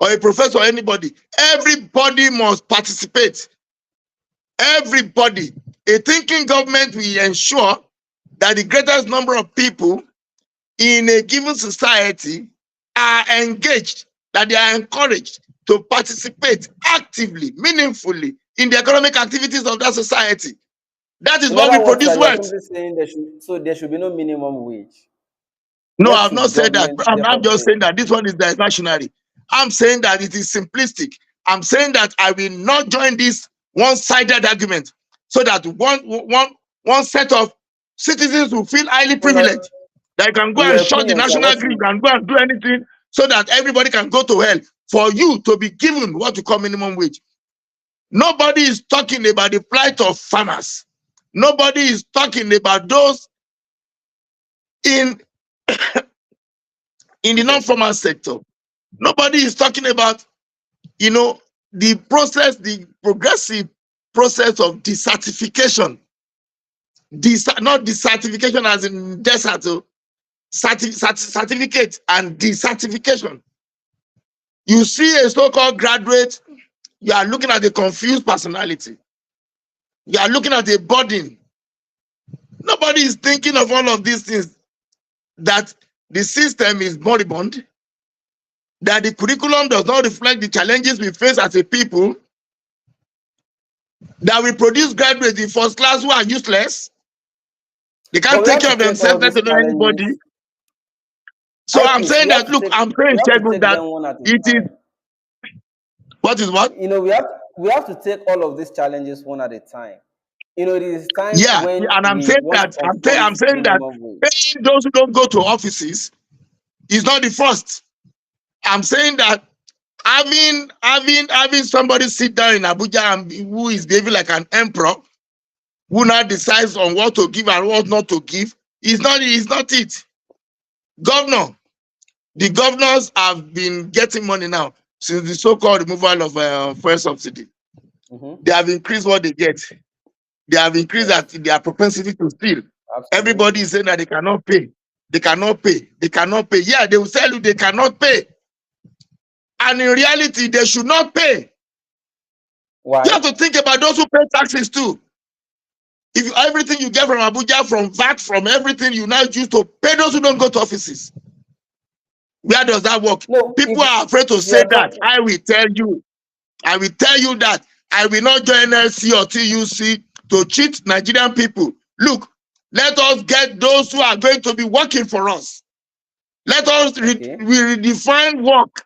Or a professor or anybody? Everybody must participate. Everybody. A thinking government will ensure that the greatest number of people in a given society are engaged, that they are encouraged to participate actively, meaningfully in the economic activities of that society. That is In what other will words, sir, produce you are wealth. simply saying there should be no minimum wage. No, Let I've the not said that. government I'm therefore just pay. saying that this one is diversionary. I'm saying that it is simplistic. I'm saying that I will not join this one-sided argument so that one set of citizens will feel highly In your privileged. They can go in and your shut the opinion, sir, national grid and go and do anything so that everybody can go to hell for you to be given what you call minimum wage. Nobody is talking about the plight of farmers. Nobody is talking about those in the okay, sir. non-formal sector. Nobody is talking about, the progressive process of desertification. Not desertification as in desert, certificate and desertification. You see a so-called graduate, you are looking at a confused personality. You are looking at a burden. Nobody is thinking of all of these things, that the system is moribund, that the curriculum does not reflect the challenges we face as a people, that we produce graduates in first class who are useless. They But can't we take have care to of take all themselves, let these alone anybody. challenges. So I I'm please, saying that, look, I'm we saying, have to Shegun, take that them one at a it is, time. what is what? We have to take all of these challenges one at a time. It is times Yeah, when and I'm we saying want to that, confront I'm saying that minimum wage. paying those who don't go to offices is not the first. I'm saying that having somebody sit down in Abuja and who is behaving like an emperor, who now decides on what to give and what not to give, is not it. Governor, the governors have been getting money now. since the so-called removal of fuel subsidy. Mm-hmm. They have increased what they get. They have increased Yes, their propensity to steal. Everybody absolutely. is saying that they cannot pay. They cannot pay. They cannot pay. Yeah, they will tell you they cannot pay. And in reality, they should not pay. You Why? have to think about those who pay taxes too. If everything you get from Abuja, from VAT, from everything, you now use to pay those who don't go to offices. Where does that work? No, People are afraid to if you say are that. talking, I will tell you. I will tell you that I will not join NLC or TUC to cheat Nigerian people. Look, let us get those who are going to be working for us. Let us okay, redefine work.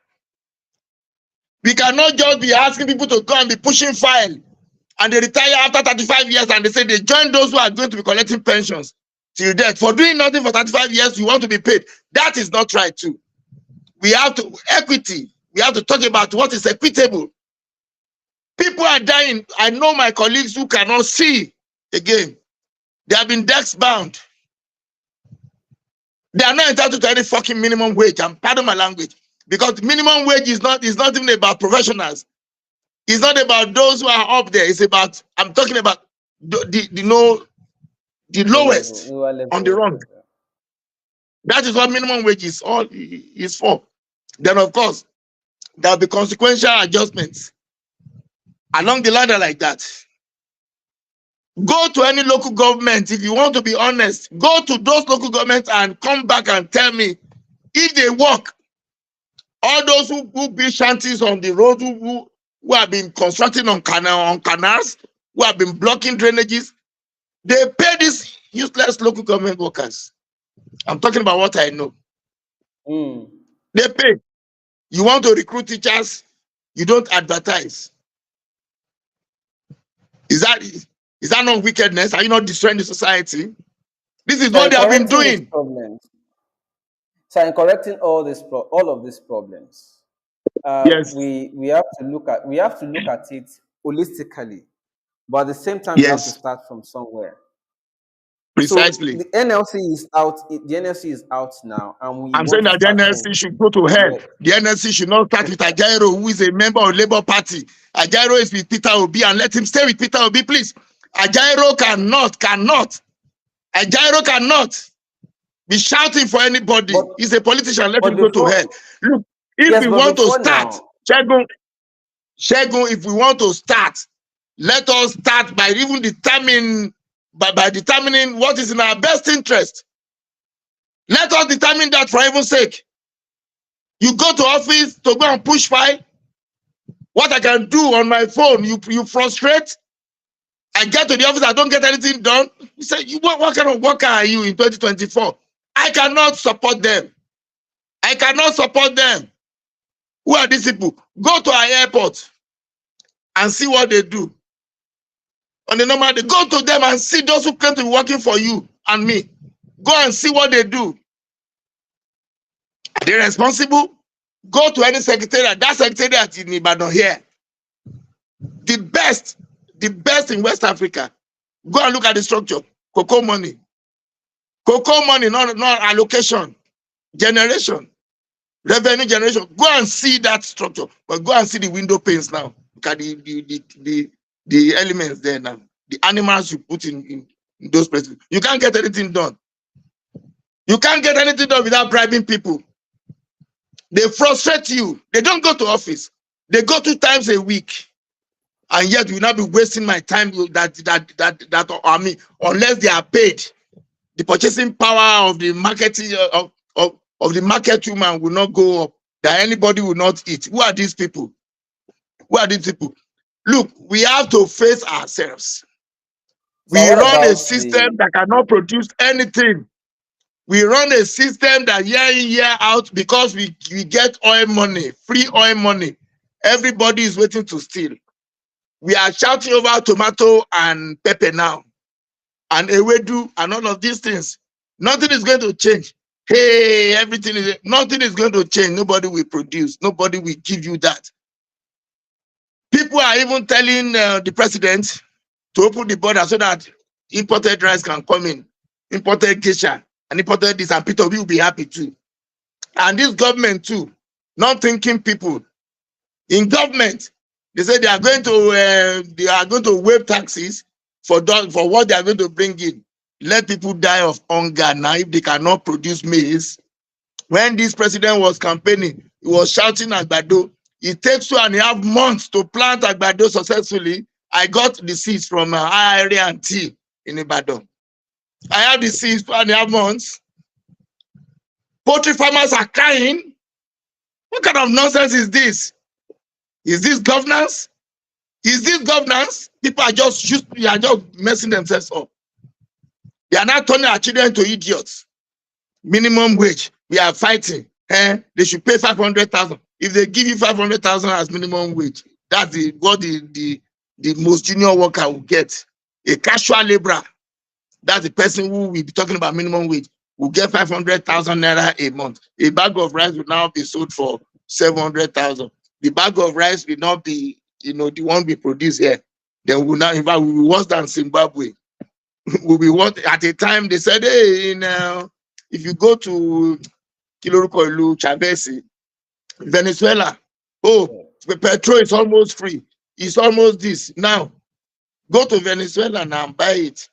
We cannot just be asking people to go and be pushing file and they retire after 35 years and they say they join those who are going to be collecting pensions till death. For doing nothing for 35 years, you want to be paid. That is not right too. We have to, equity, we have to talk about what is equitable. People are dying. I know my colleagues who cannot see again. They have been desk bound. They are not entitled to any fucking minimum wage. And pardon my language. Because minimum wage is not even about professionals. It's not about those who are up there. It's about, I'm talking about the lowest lower on the level rung. worker. That is what minimum wage is for. Then of course, there'll be consequential adjustments along the ladder like that. Go to any local government if you want to be honest. Go to those local governments and come back and tell me if they work. All those who build shanties on the road, who have been constructing on canals, who have been blocking drainages, they pay these useless local government workers. I'm talking about what I know. Mm. They pay. You want to recruit teachers, you don't advertise. Is that not wickedness? Are you not destroying the society? This is So what in they have been correcting these doing. problems, so in correcting all of these problems, Yes, we have to look at it holistically, but at the same time we have to yes, start from somewhere. So precisely. the NLC is out. The NLC is out now, and we I'm want saying to that the start from NLC should go to hell. where. The NLC should not start with Ajaero, who is a member of Labour Party. Ajaero is with Peter Obi, and let him stay with Peter Obi, please. Ajaero cannot. Ajaero cannot be shouting for anybody. But He's a politician. Let but him go to hell. before Look, if yes, we but want to before start, now, Shegun, if we want to start, let us start by even by determining what is in our best interest. Let us determine that for heaven's sake. You go to office to go and push file. What I can do on my phone, you frustrate. I get to the office, I don't get anything done. You say, what kind of worker are you in 2024? I cannot support them. I cannot support them. Who are these people? Go to our airport and see what they do. On the normal day, go to them and see those who claim to be working for you and me. Go and see what they do. Are they responsible? Go to any secretariat. That secretariat in Ibadan here, the best in West Africa. Go and look at the structure. Cocoa money, not allocation, generation, revenue generation. Go and see that structure, but go and see the window panes now. Look at the elements there now. The animals you put in those places. You can't get anything done. You can't get anything done without bribing people. They frustrate you. They don't go to office. They go 2 times a week. And yet you will not be wasting my time on me unless they are paid. The purchasing power of the marketing of the market woman will not go up. That anybody will not eat. Who are these people? Who are these people? Look, we have to face ourselves. so We what run a about the system that cannot produce anything. We run a system that year in, year out, because we get oil money, free oil money. Everybody is waiting to steal. We are shouting over tomato and pepper now, and ewedu and all of these things. Nothing is going to change. Hey, nothing is going to change. Nobody will produce. Nobody will give you that. People are even telling the president to open the border so that imported rice can come in, imported geisha, and imported this, and Peter will be happy too. And this government too, not thinking people. In government, they say they are going to waive taxes for what they are going to bring in. Let people die of hunger now if they cannot produce maize. When this president was campaigning, he was shouting Agbado. It takes 2.5 months to plant Agbado successfully. I got the seeds from area and tea in Ibadan. I have the seeds 2.5 months. Poultry farmers are crying. What kind of nonsense is this? Is this governance? Is this governance? People are just messing themselves up. They are not turning our children to idiots. Minimum wage, we are fighting. They should pay 500,000. If they give you 500,000 as minimum wage, that's what the most junior worker will get. A casual laborer, that's the person who will be talking about minimum wage, will get 500,000 naira a month. A bag of rice will now be sold for 700,000. The bag of rice will not be, the one we produce here. Then we now, in fact, we will be worse than Zimbabwe. Will be what at a time they said, hey, if you go to Kilorukolu, Chavesi, Venezuela, the petrol is almost free. It's almost this. Now, go to Venezuela now and buy it.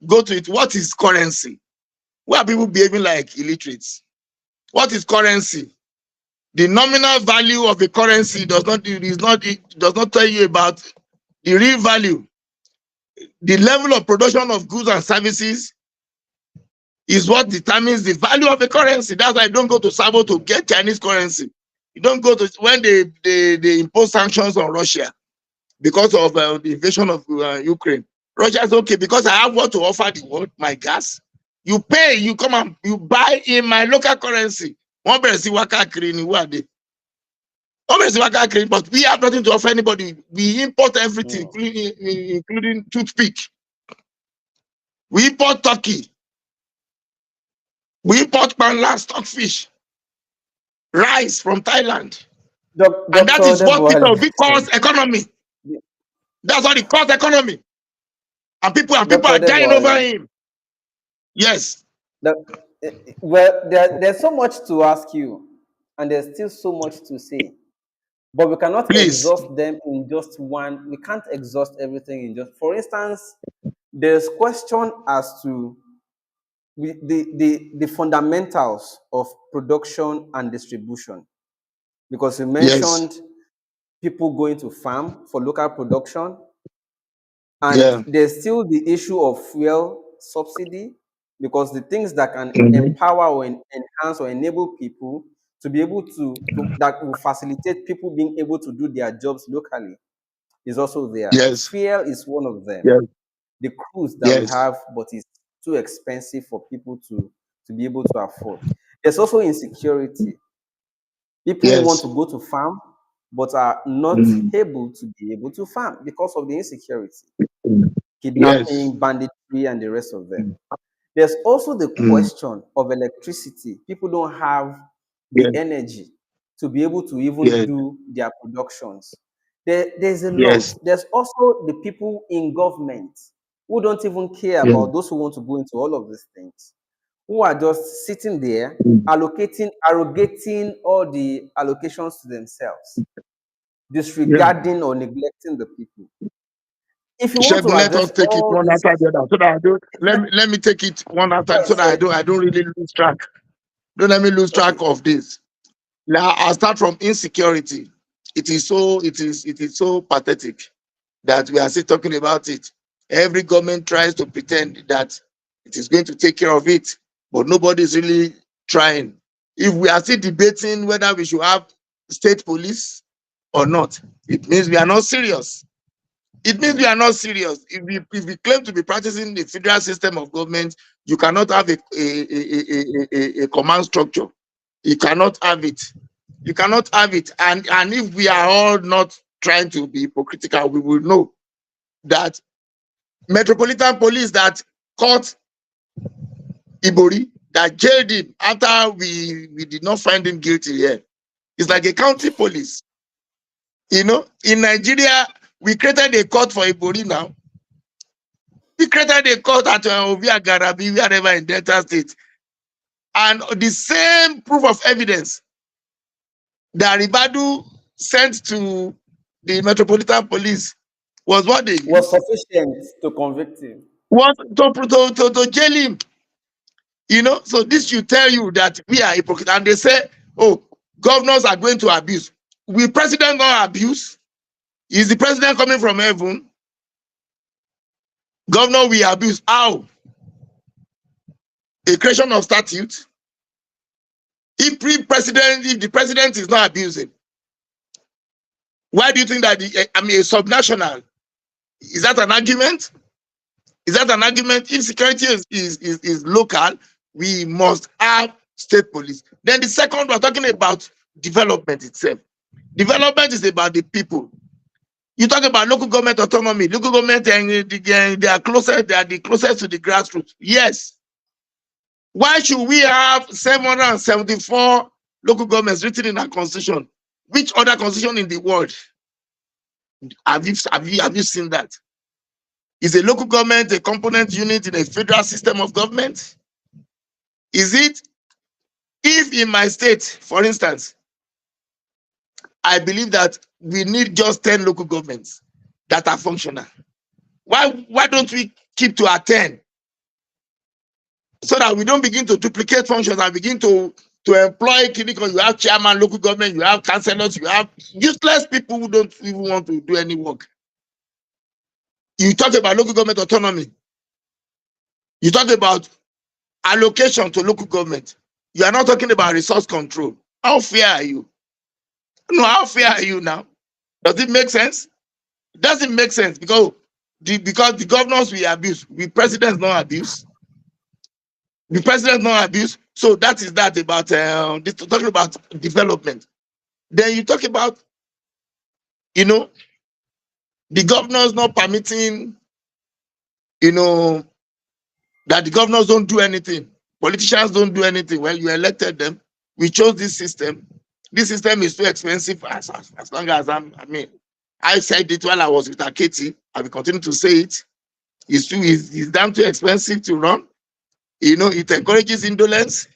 Go to it. What is currency? Why are people behaving like illiterates? What is currency? The nominal value of the currency does not tell you about the real value. The level of production of goods and services is what determines the value of the currency. That's why I don't go to Sabo to get Chinese currency. You don't go to when they impose sanctions on Russia because of the invasion of Ukraine. Russia is okay because I have what to offer the world, my gas. You pay, you come and you buy in my local currency. But we have nothing to offer anybody. We import everything, including toothpick. We import turkey. We import panla, stockfish, rice from Thailand. And that is what people calls economy. That's what it calls economy. And people are dying over him. Yes. Well, there's so much to ask you, and there's still so much to say. But we cannot exhaust them in just one. We can't exhaust everything in just. For instance, there's question as to the fundamentals of production and distribution, because you mentioned people going to farm for local production, and there's still the issue of fuel subsidy, because the things that can empower or enhance or enable people to be able to that will facilitate people being able to do their jobs locally is also there. Fuel is one of them. The cruise that we have, but it's too expensive for people to be able to afford. There's also insecurity. People want to go to farm, but are not able to be able to farm because of the insecurity, kidnapping, banditry, and the rest of them. There's also the question of electricity. People don't have the energy to be able to even do their productions. There's a lot. There's also the people in government who don't even care about those who want to go into all of these things, who are just sitting there arrogating all the allocations to themselves, disregarding or neglecting the people. If you want to let us take it one after the other, so that I don't let me take it one after, so that I don't really lose track. Don't let me lose track of this. Now I'll start from insecurity. It is so pathetic that we are still talking about it. Every government tries to pretend that it is going to take care of it, but nobody is really trying. If we are still debating whether we should have state police or not, it means we are not serious. It means we are not serious. If we claim to be practicing the federal system of government, you cannot have a command structure. You cannot have it. You cannot have it. And if we are all not trying to be hypocritical, we will know that Metropolitan Police that caught Ibori, that jailed him after we did not find him guilty here, it's like a county police. In Nigeria, we created a court for Ibori now. We created a court at Ovia Garabi, wherever in Delta State. And the same proof of evidence that Ribadu sent to the Metropolitan Police was what they Was used. sufficient to convict him. Was to jail him. So this should tell you that we are hypocrite. And they say, oh, governors are going to abuse. Will president not abuse? Is the president coming from heaven? Governor will abuse. How? A creation of statute? If the president is not abusing, why do you think that a subnational? Is that an argument? Is that an argument? If security is local, we must have state police. Then the second, we're talking about development itself. Development is about the people. You talk about local government autonomy. Local government, they are closer. They are the closest to the grassroots. Yes. Why should we have 774 local governments written in our constitution? Which other constitution in the world have you seen that? Is a local government a component unit in a federal system of government? Is it? If in my state, for instance, I believe that we need just 10 local governments that are functional. Why don't we keep to our 10? So that we don't begin to duplicate functions and begin to employ clinical. You have chairman, local government, you have councillors, you have useless people who don't even want to do any work. You talk about local government autonomy. You talk about allocation to local government. You are not talking about resource control. How fair are you? No, how fair are you now? Does it make sense? It doesn't make sense because the governors we abuse, the presidents not abuse. The president not abuse. So that is that about talking about development. Then you talk about, the governors not permitting, that the governors don't do anything. Politicians don't do anything. Well, you elected them. We chose this system. This system is too expensive as long as I said it while I was with Aketi. I will continue to say it. It's damn too expensive to run. It encourages indolence.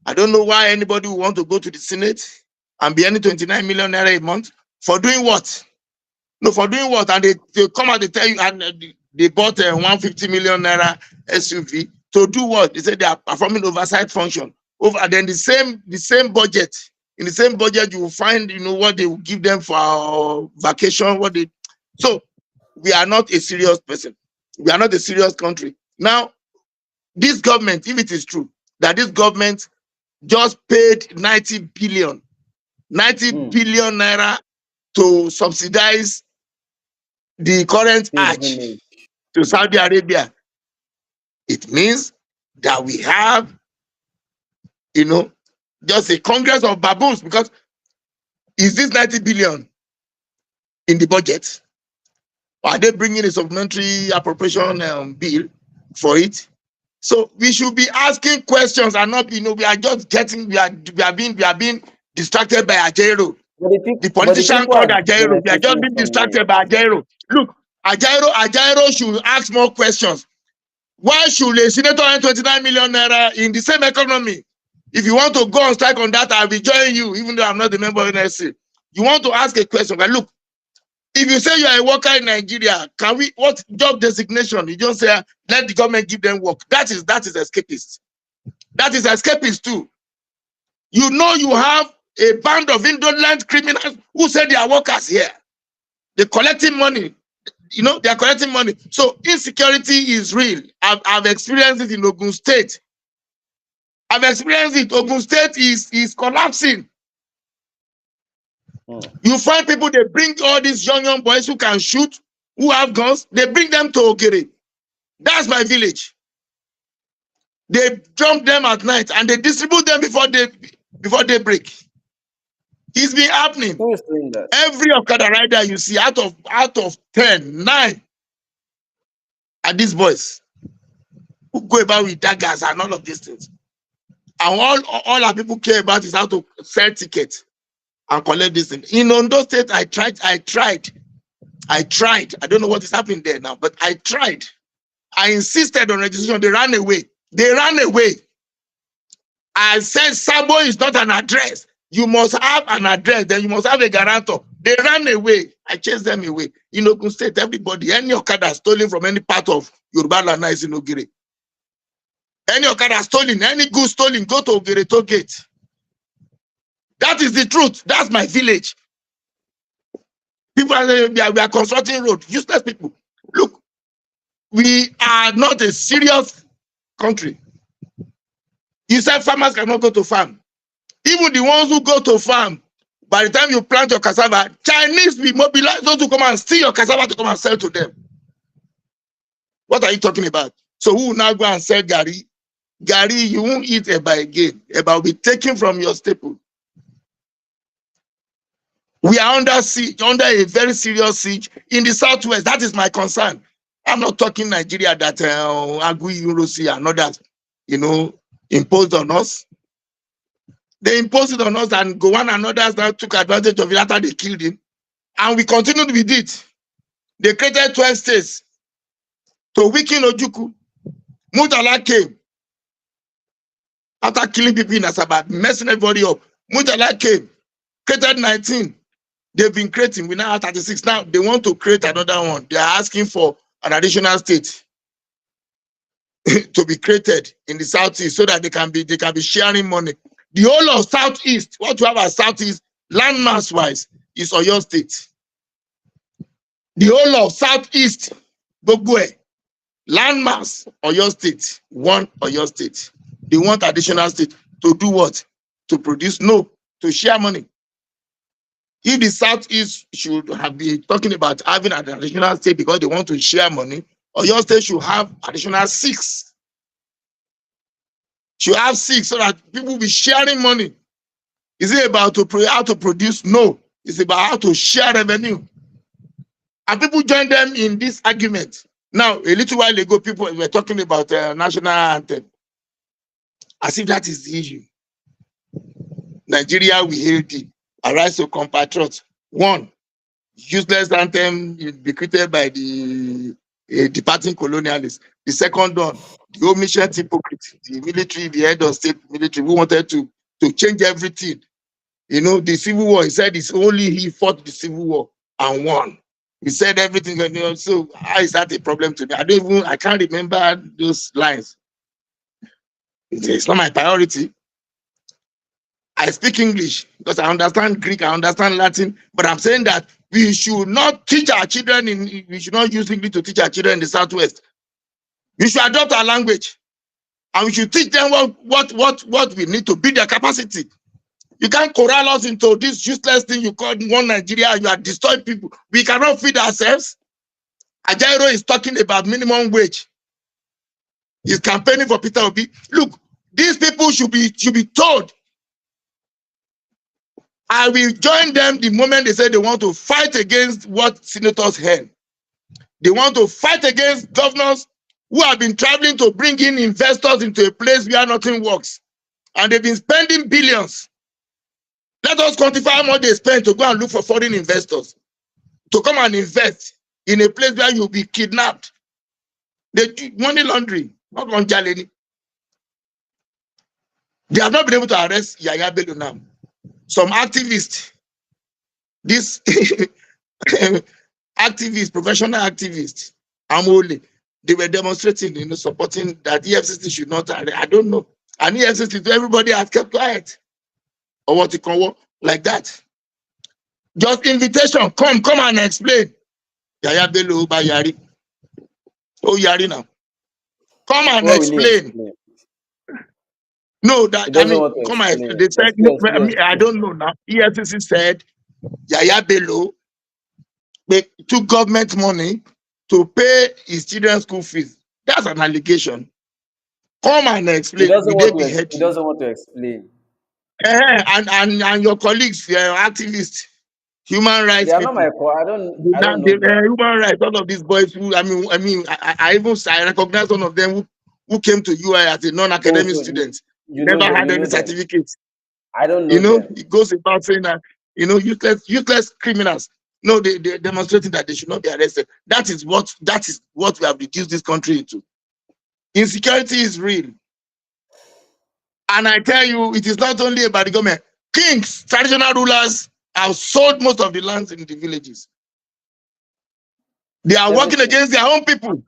I don't know why anybody would want to go to the Senate and be earning 29 million naira a month for doing what? No, for doing what? And they come out, they tell you, and they bought a 150 million naira SUV to do what? They said they are performing oversight function. Then the same budget. In the same budget, you will find, what they will give them for vacation. So we are not a serious person. We are not a serious country. Now, this government, if it is true that this government just paid 90 billion naira to subsidize the current Hajj to Saudi Arabia, it means that we have, just a congress of baboons. Because is this 90 billion in the budget? Or are they bringing a supplementary appropriation bill for it? So we should be asking questions and not, we are just we are being distracted by Ajaero. The politician called Ajaero. We are just being distracted by Ajaero. Look, Ajaero should ask more questions. Why should a senator earn 29 million naira in the same economy? If you want to go on strike on that, I'll be joining you, even though I'm not a member of NSC. You want to ask a question, but look, if you say you are a worker in Nigeria, what job designation? You just say, let the government give them work. That is escapist. That is escapist too. You have a band of indolent criminals who say they are workers here. They're collecting money. They are collecting money. So insecurity is real. I've experienced it in Ogun State. I've experienced it. Ogun State is collapsing. You find people, they bring all these young boys who can shoot, who have guns, they bring them to Ogere. That's my village. They jump them at night and they distribute them before they break. It's been happening. Who is doing that? Every Okada rider you see, out of 10, 9 are these boys who go about with daggers and all of these things. And all our people care about is how to sell tickets and collect this thing. In Ondo State, I tried. I don't know what is happening there now, but I tried. I insisted on registration. They ran away. I said, Sabo is not an address. You must have an address, then you must have a guarantor. They ran away. I chased them away. In Ogun State, everybody, any Okada stolen from any part of Yoruba land now is in Ogire. Any Okada stolen, any goods stolen, go to Ogire toll gate. That is the truth. That's my village. People are saying we are constructing road. Useless people. Look, we are not a serious country. You said farmers cannot go to farm. Even the ones who go to farm, by the time you plant your cassava, Chinese will mobilize those to come and steal your cassava to come and sell to them. What are you talking about? So who will now go and sell Gary? Gary, you won't eat Eba again. Eba will be taken from your staple. We are under siege, under a very serious siege in the southwest. That is my concern. I'm not talking Nigeria that Agui, Eurosi, and others, imposed on us. They imposed it on us, and Gowan and others now took advantage of it after they killed him. And we continued with it. They created 12 states to weaken Ojukwu. Murtala came after killing people in Asaba, messing everybody up. Murtala came, created 19. They've been creating. We now have 36. Now they want to create another one. They are asking for an additional state to be created in the southeast so that they can be sharing money. The whole of southeast, what you have as southeast, landmass wise, is Oyo State. The whole of southeast, Bogwe, landmass, Oyo State, one Oyo State. They want additional state to do what? To produce? No, to share money. If the southeast should have been talking about having an additional state because they want to share money, Oyo State should have additional 6. Should have 6 so that people will be sharing money. Is it about how to produce? No. It's about how to share revenue. And people join them in this argument. Now, a little while ago, people were talking about national anthem. As if that is the issue. Nigeria, we hail thee. Arise to compatriots. 1, useless anthem created by the departing colonialists. The second one, the omniscient hypocrite, the military, the head of state military, who wanted to change everything. The civil war, he said it's only he fought the civil war and won. He said everything. So how is that a problem to me? I can't remember those lines. It's not my priority. I speak English because I understand Greek, I understand Latin, but I'm saying that we should not teach our children we should not use English to teach our children in the southwest. We should adopt our language, and we should teach them what we need to build their capacity. You can't corral us into this useless thing you call one Nigeria, and you are destroying people. We cannot feed ourselves. Ajaero is talking about minimum wage. He's campaigning for Peter Obi. Look, these people should be told. I will join them the moment they say they want to fight against what senators held. They want to fight against governors who have been traveling to bring in investors into a place where nothing works. And they've been spending billions. Let us quantify how much they spend to go and look for foreign investors to come and invest in a place where you'll be kidnapped. They do money laundering, not on Jaleni. They have not been able to arrest Yaya Bello now. Some activists, this activists, professional activists, Amole, they were demonstrating, supporting that EFCC should not. I don't know. And EFCC, everybody has kept quiet. Or what you call like that. Just invitation, come and explain. Yaya Bello by Yari. Oh, Yari now. Come and explain. No, that come and they said, I don't know now. EFCC said Yaya Bello took government money to pay his children's school fees. That's an allegation. Come and explain. He doesn't want to explain. And your colleagues, activists, human rights. They are not my I don't know human rights. All of these boys who I recognize one of them who came to UI as a non-academic student. Never had any certificates. I don't know. It goes about saying that useless criminals. No, they're demonstrating that they should not be arrested. That is what we have reduced this country into. Insecurity is real. And I tell you, it is not only about the government. Kings, traditional rulers, have sold most of the lands in the villages. They are working Everything. against their own people.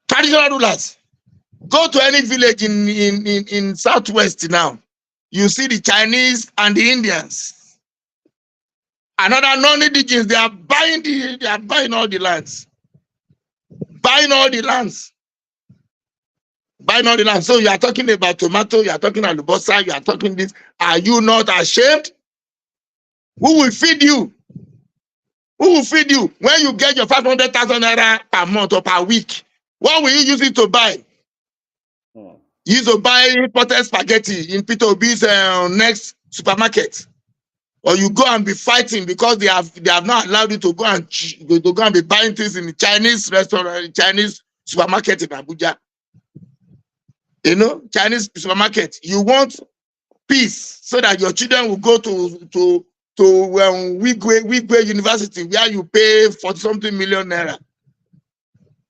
Traditional rulers. Go to any village in Southwest now. You see the Chinese and the Indians. Another non-indigenous, they are buying all the lands. Buying all the lands. Buying all the land. So you are talking about tomato, you are talking alubosa, you are talking this. Are you not ashamed? Who will feed you? Who will feed you? When you get your 500,000 naira per month or per week, what will you use it to buy? Use to buy imported spaghetti in Peter Obi's next supermarket. Or you go and be fighting because they have not allowed you to go and be buying things in the Chinese restaurant, Chinese supermarket in Abuja. You know, Chinese supermarket. You want peace so that your children will go to Wigwe University where you pay for something million naira.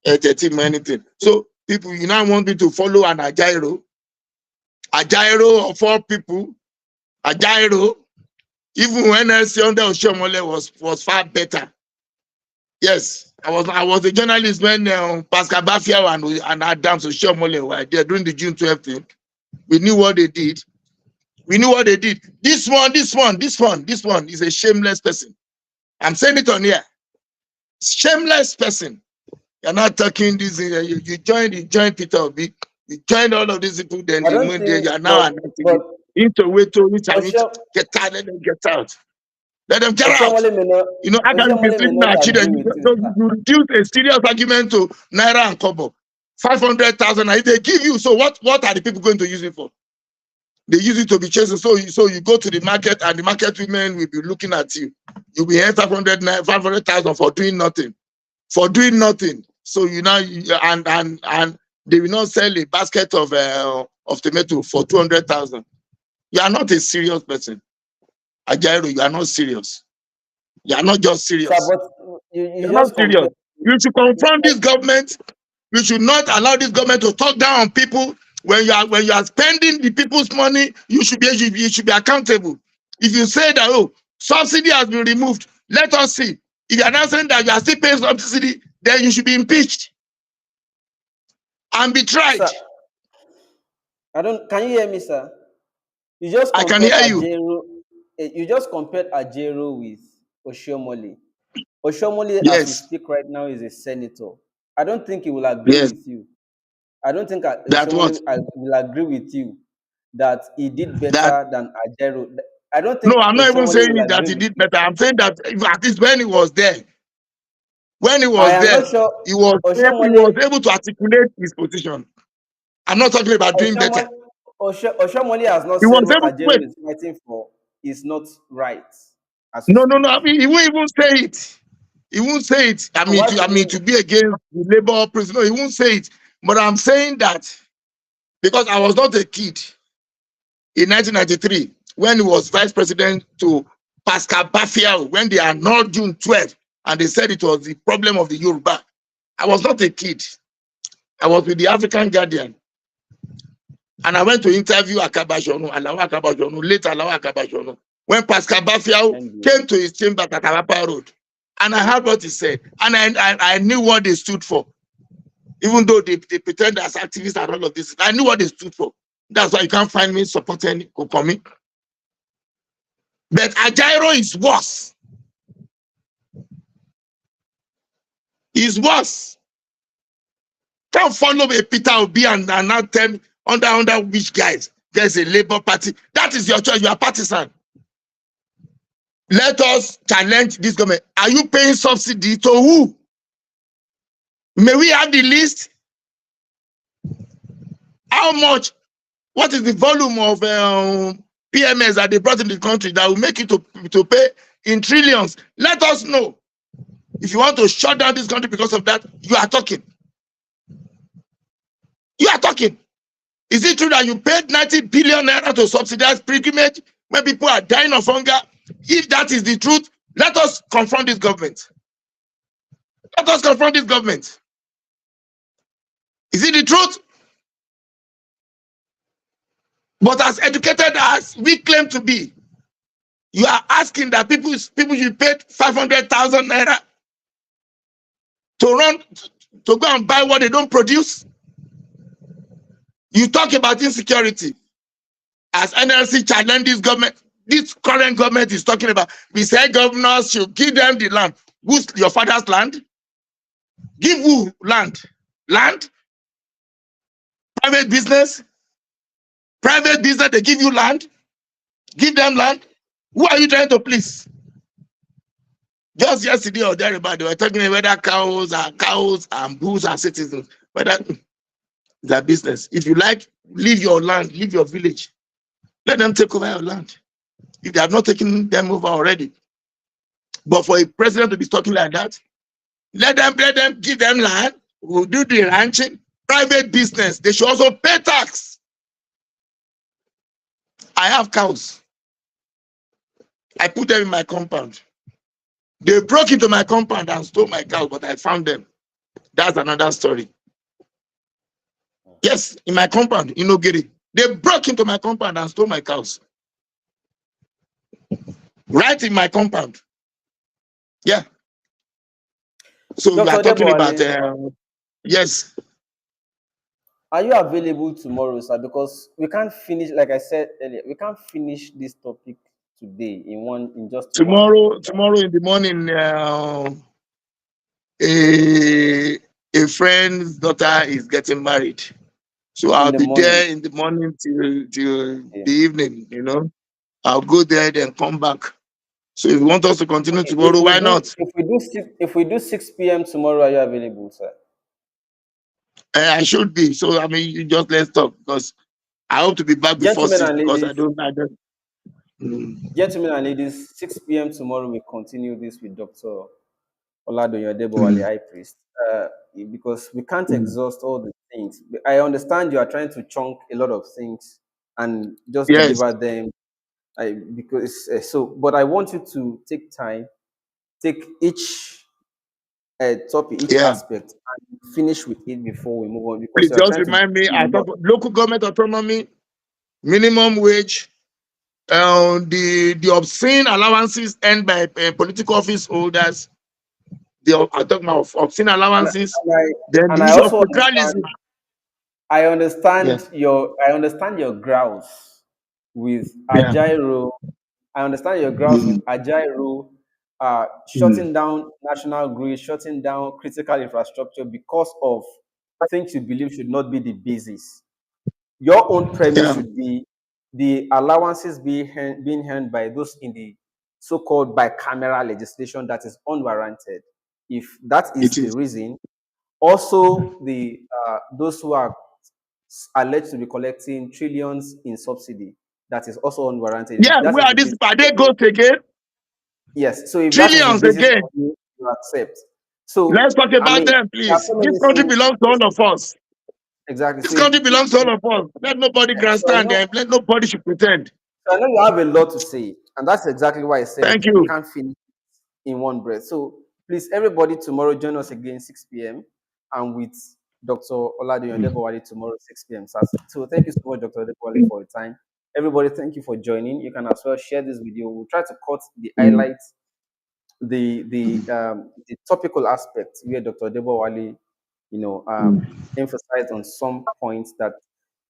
Anything. So people, you now want me to follow an Ajaero of all people, Ajaero. Even when LC under Oshomole was far better. Yes, I was a journalist when Pascal Bafia and Adams Oshomole were there during the June 12th thing. We knew what they did. We knew what they did. This one is a shameless person. I'm saying it on here. Shameless person. You're not talking this. You joined Peter Obi. You joined all of these people. Then you are now into wait to get out. Let them get out. Let them get out. You know, I can be sleeping our children. You reduce a serious argument to Naira and Kobo. 500,000. If they give you, so what are the people going to use it for? They use it to be chasing. So you go to the market and the market women will be looking at you. You'll be here 500,000 for doing nothing. For doing nothing. So and they will not sell a basket of tomato for 200,000. You are not a serious person. Ajaero, you are not serious. You are not just serious. Sir, but You're not serious. You should confront this government. You should not allow this government to talk down on people. When you are spending the people's money, you should be accountable. If you say that subsidy has been removed, let us see. If you are not saying that you are still paying subsidy, then you should be impeached and be tried. Sir, can you hear me, sir? You just I can hear you. You just compared Ajero with Oshiomhole. Oshiomhole, yes. as we speak right now, is a senator. I don't think he will agree with you. I don't think Oshiomhole will agree with you that he did better than Ajero. I don't think. No, I'm not even saying that he did better. I'm saying that at least when he was there, he was able to articulate his position. I'm not talking about doing better. Oshiomhole has not said what Ajero is fighting for is not right. No. I mean, he won't even say it. He won't say it. I mean, to be against the labor prison. No, he won't say it. But I'm saying that because I was not a kid in 1993 when he was vice president to Pascal Bafia when they annulled June 12th and they said it was the problem of the Yoruba. I was not a kid. I was with the African Guardian. And I went to interview Akabashonu, late Alawa Akabashonu, when Pascal Bafia came to his chamber at Arapa Road. And I heard what he said. And I knew what they stood for. Even though they pretend as activists and all of this, I knew what they stood for. That's why you can't find me supporting Kokomi. But Ajaero is worse. He's worse. Can't follow a Peter Obi and not tell me under which guys there's a Labour Party. That is your choice. You are partisan. Let us challenge this government. Are you paying subsidy to who? May we have the list? How much? What is the volume of PMS that they brought in the country that will make you to pay in trillions? Let us know. If you want to shut down this country because of that, you are talking. You are talking. Is it true that you paid 90 billion naira to subsidize pilgrimage when people are dying of hunger? If that is the truth, let us confront this government. Let us confront this government. Is it the truth? But as educated as we claim to be, you are asking that people should pay 500,000 naira to run to go and buy what they don't produce. You talk about insecurity as NLC challenge this government. This current government is talking about. We say governors should give them the land. Who's your father's land? Give who land? Land? Private business? Private business, they give you land? Give them land? Who are you trying to please? Just yesterday or thereabout, they were talking about whether cows and bulls are citizens. Whether their business. If you like, leave your land, leave your village. Let them take over your land. If they have not taken them over already. But for a president to be talking like that, let them give them land. We'll do the ranching. Private business, they should also pay tax. I have cows. I put them in my compound. They broke into my compound and stole my cows, but I found them. That's another story. Yes, in my compound, in Ogiri. They broke into my compound and stole my cows. Right in my compound. Yeah. So we are Dr. talking about, Odebowale, yes. are you available tomorrow, sir? Because we can't finish, like I said earlier, we can't finish this topic today in just one. Tomorrow in the morning, a friend's daughter is getting married. So In I'll the be morning. there in the morning till Yeah. the evening, I'll go there, then come back. So if you want us to continue Okay. If tomorrow, we why do not? if we do 6 p.m. tomorrow, are you available, sir? I should be. So I mean, you just let's talk because I hope to be back before Gentlemen 6 and because ladies, I don't. Mm. gentlemen and ladies, 6 p.m. tomorrow we continue this with Dr. Oladoyin Odebowale, Mm. High Priest. Because we can't Mm. exhaust all the things. I understand you are trying to chunk a lot of things and just Yes. deliver them. Because so, but I want you to take time, take each topic, each Yeah. aspect, and finish with it before we move on. Because Please you are just trying to do remind me. a I lot. talk local government autonomy, minimum wage, the obscene allowances earned by political office holders. I talk about obscene And, allowances. and I Then and the I issue of also federalism. Yeah. I understand your grouse with Yeah. Ajairo. I understand your grouse Mm. with Ajairo Mm. shutting down national grid, shutting down critical infrastructure because of things you believe should not be the basis. Your own premise Yeah. should be the allowances being earned by those in the so-called bicameral legislation that is unwarranted. If that It is the is. reason, also the those who are alleged to be collecting trillions in subsidy, that is also unwarranted. If Yeah. that Where is are the these? basis Are for they you, ghosts again? yes. So if that is the Trillions basis again. for you accept. So Let's talk I about mean, them, there are please. so This many country things. belongs to all of us. Exactly. This country belongs to all of us. Let nobody So I grandstand know them. Let nobody should pretend. So I know you have a lot to say, and that's exactly why I said Thank we you. can't finish in one breath. So please, everybody, tomorrow join us again 6 p.m. and with Dr. Oladoyin Odebowale tomorrow 6 p.m. So thank you so much, Dr. Odebowale, for your time. Everybody, thank you for joining. You can as well share this video. We'll try to cut the Mm. highlights, the topical aspect where Dr. Odebowale, emphasized on some points that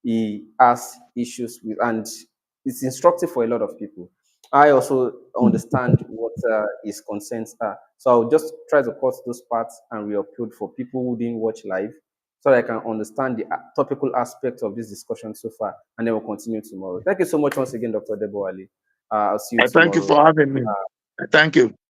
he has issues with, and it's instructive for a lot of people. I also understand what his concerns are, so I'll just try to cut those parts and re-upload for people who didn't watch live, so that I can understand the topical aspect of this discussion so far, and then we'll continue tomorrow. Thank you so much once again, Dr. Debo Ali. I'll see you I thank you tomorrow. for having me. I thank you.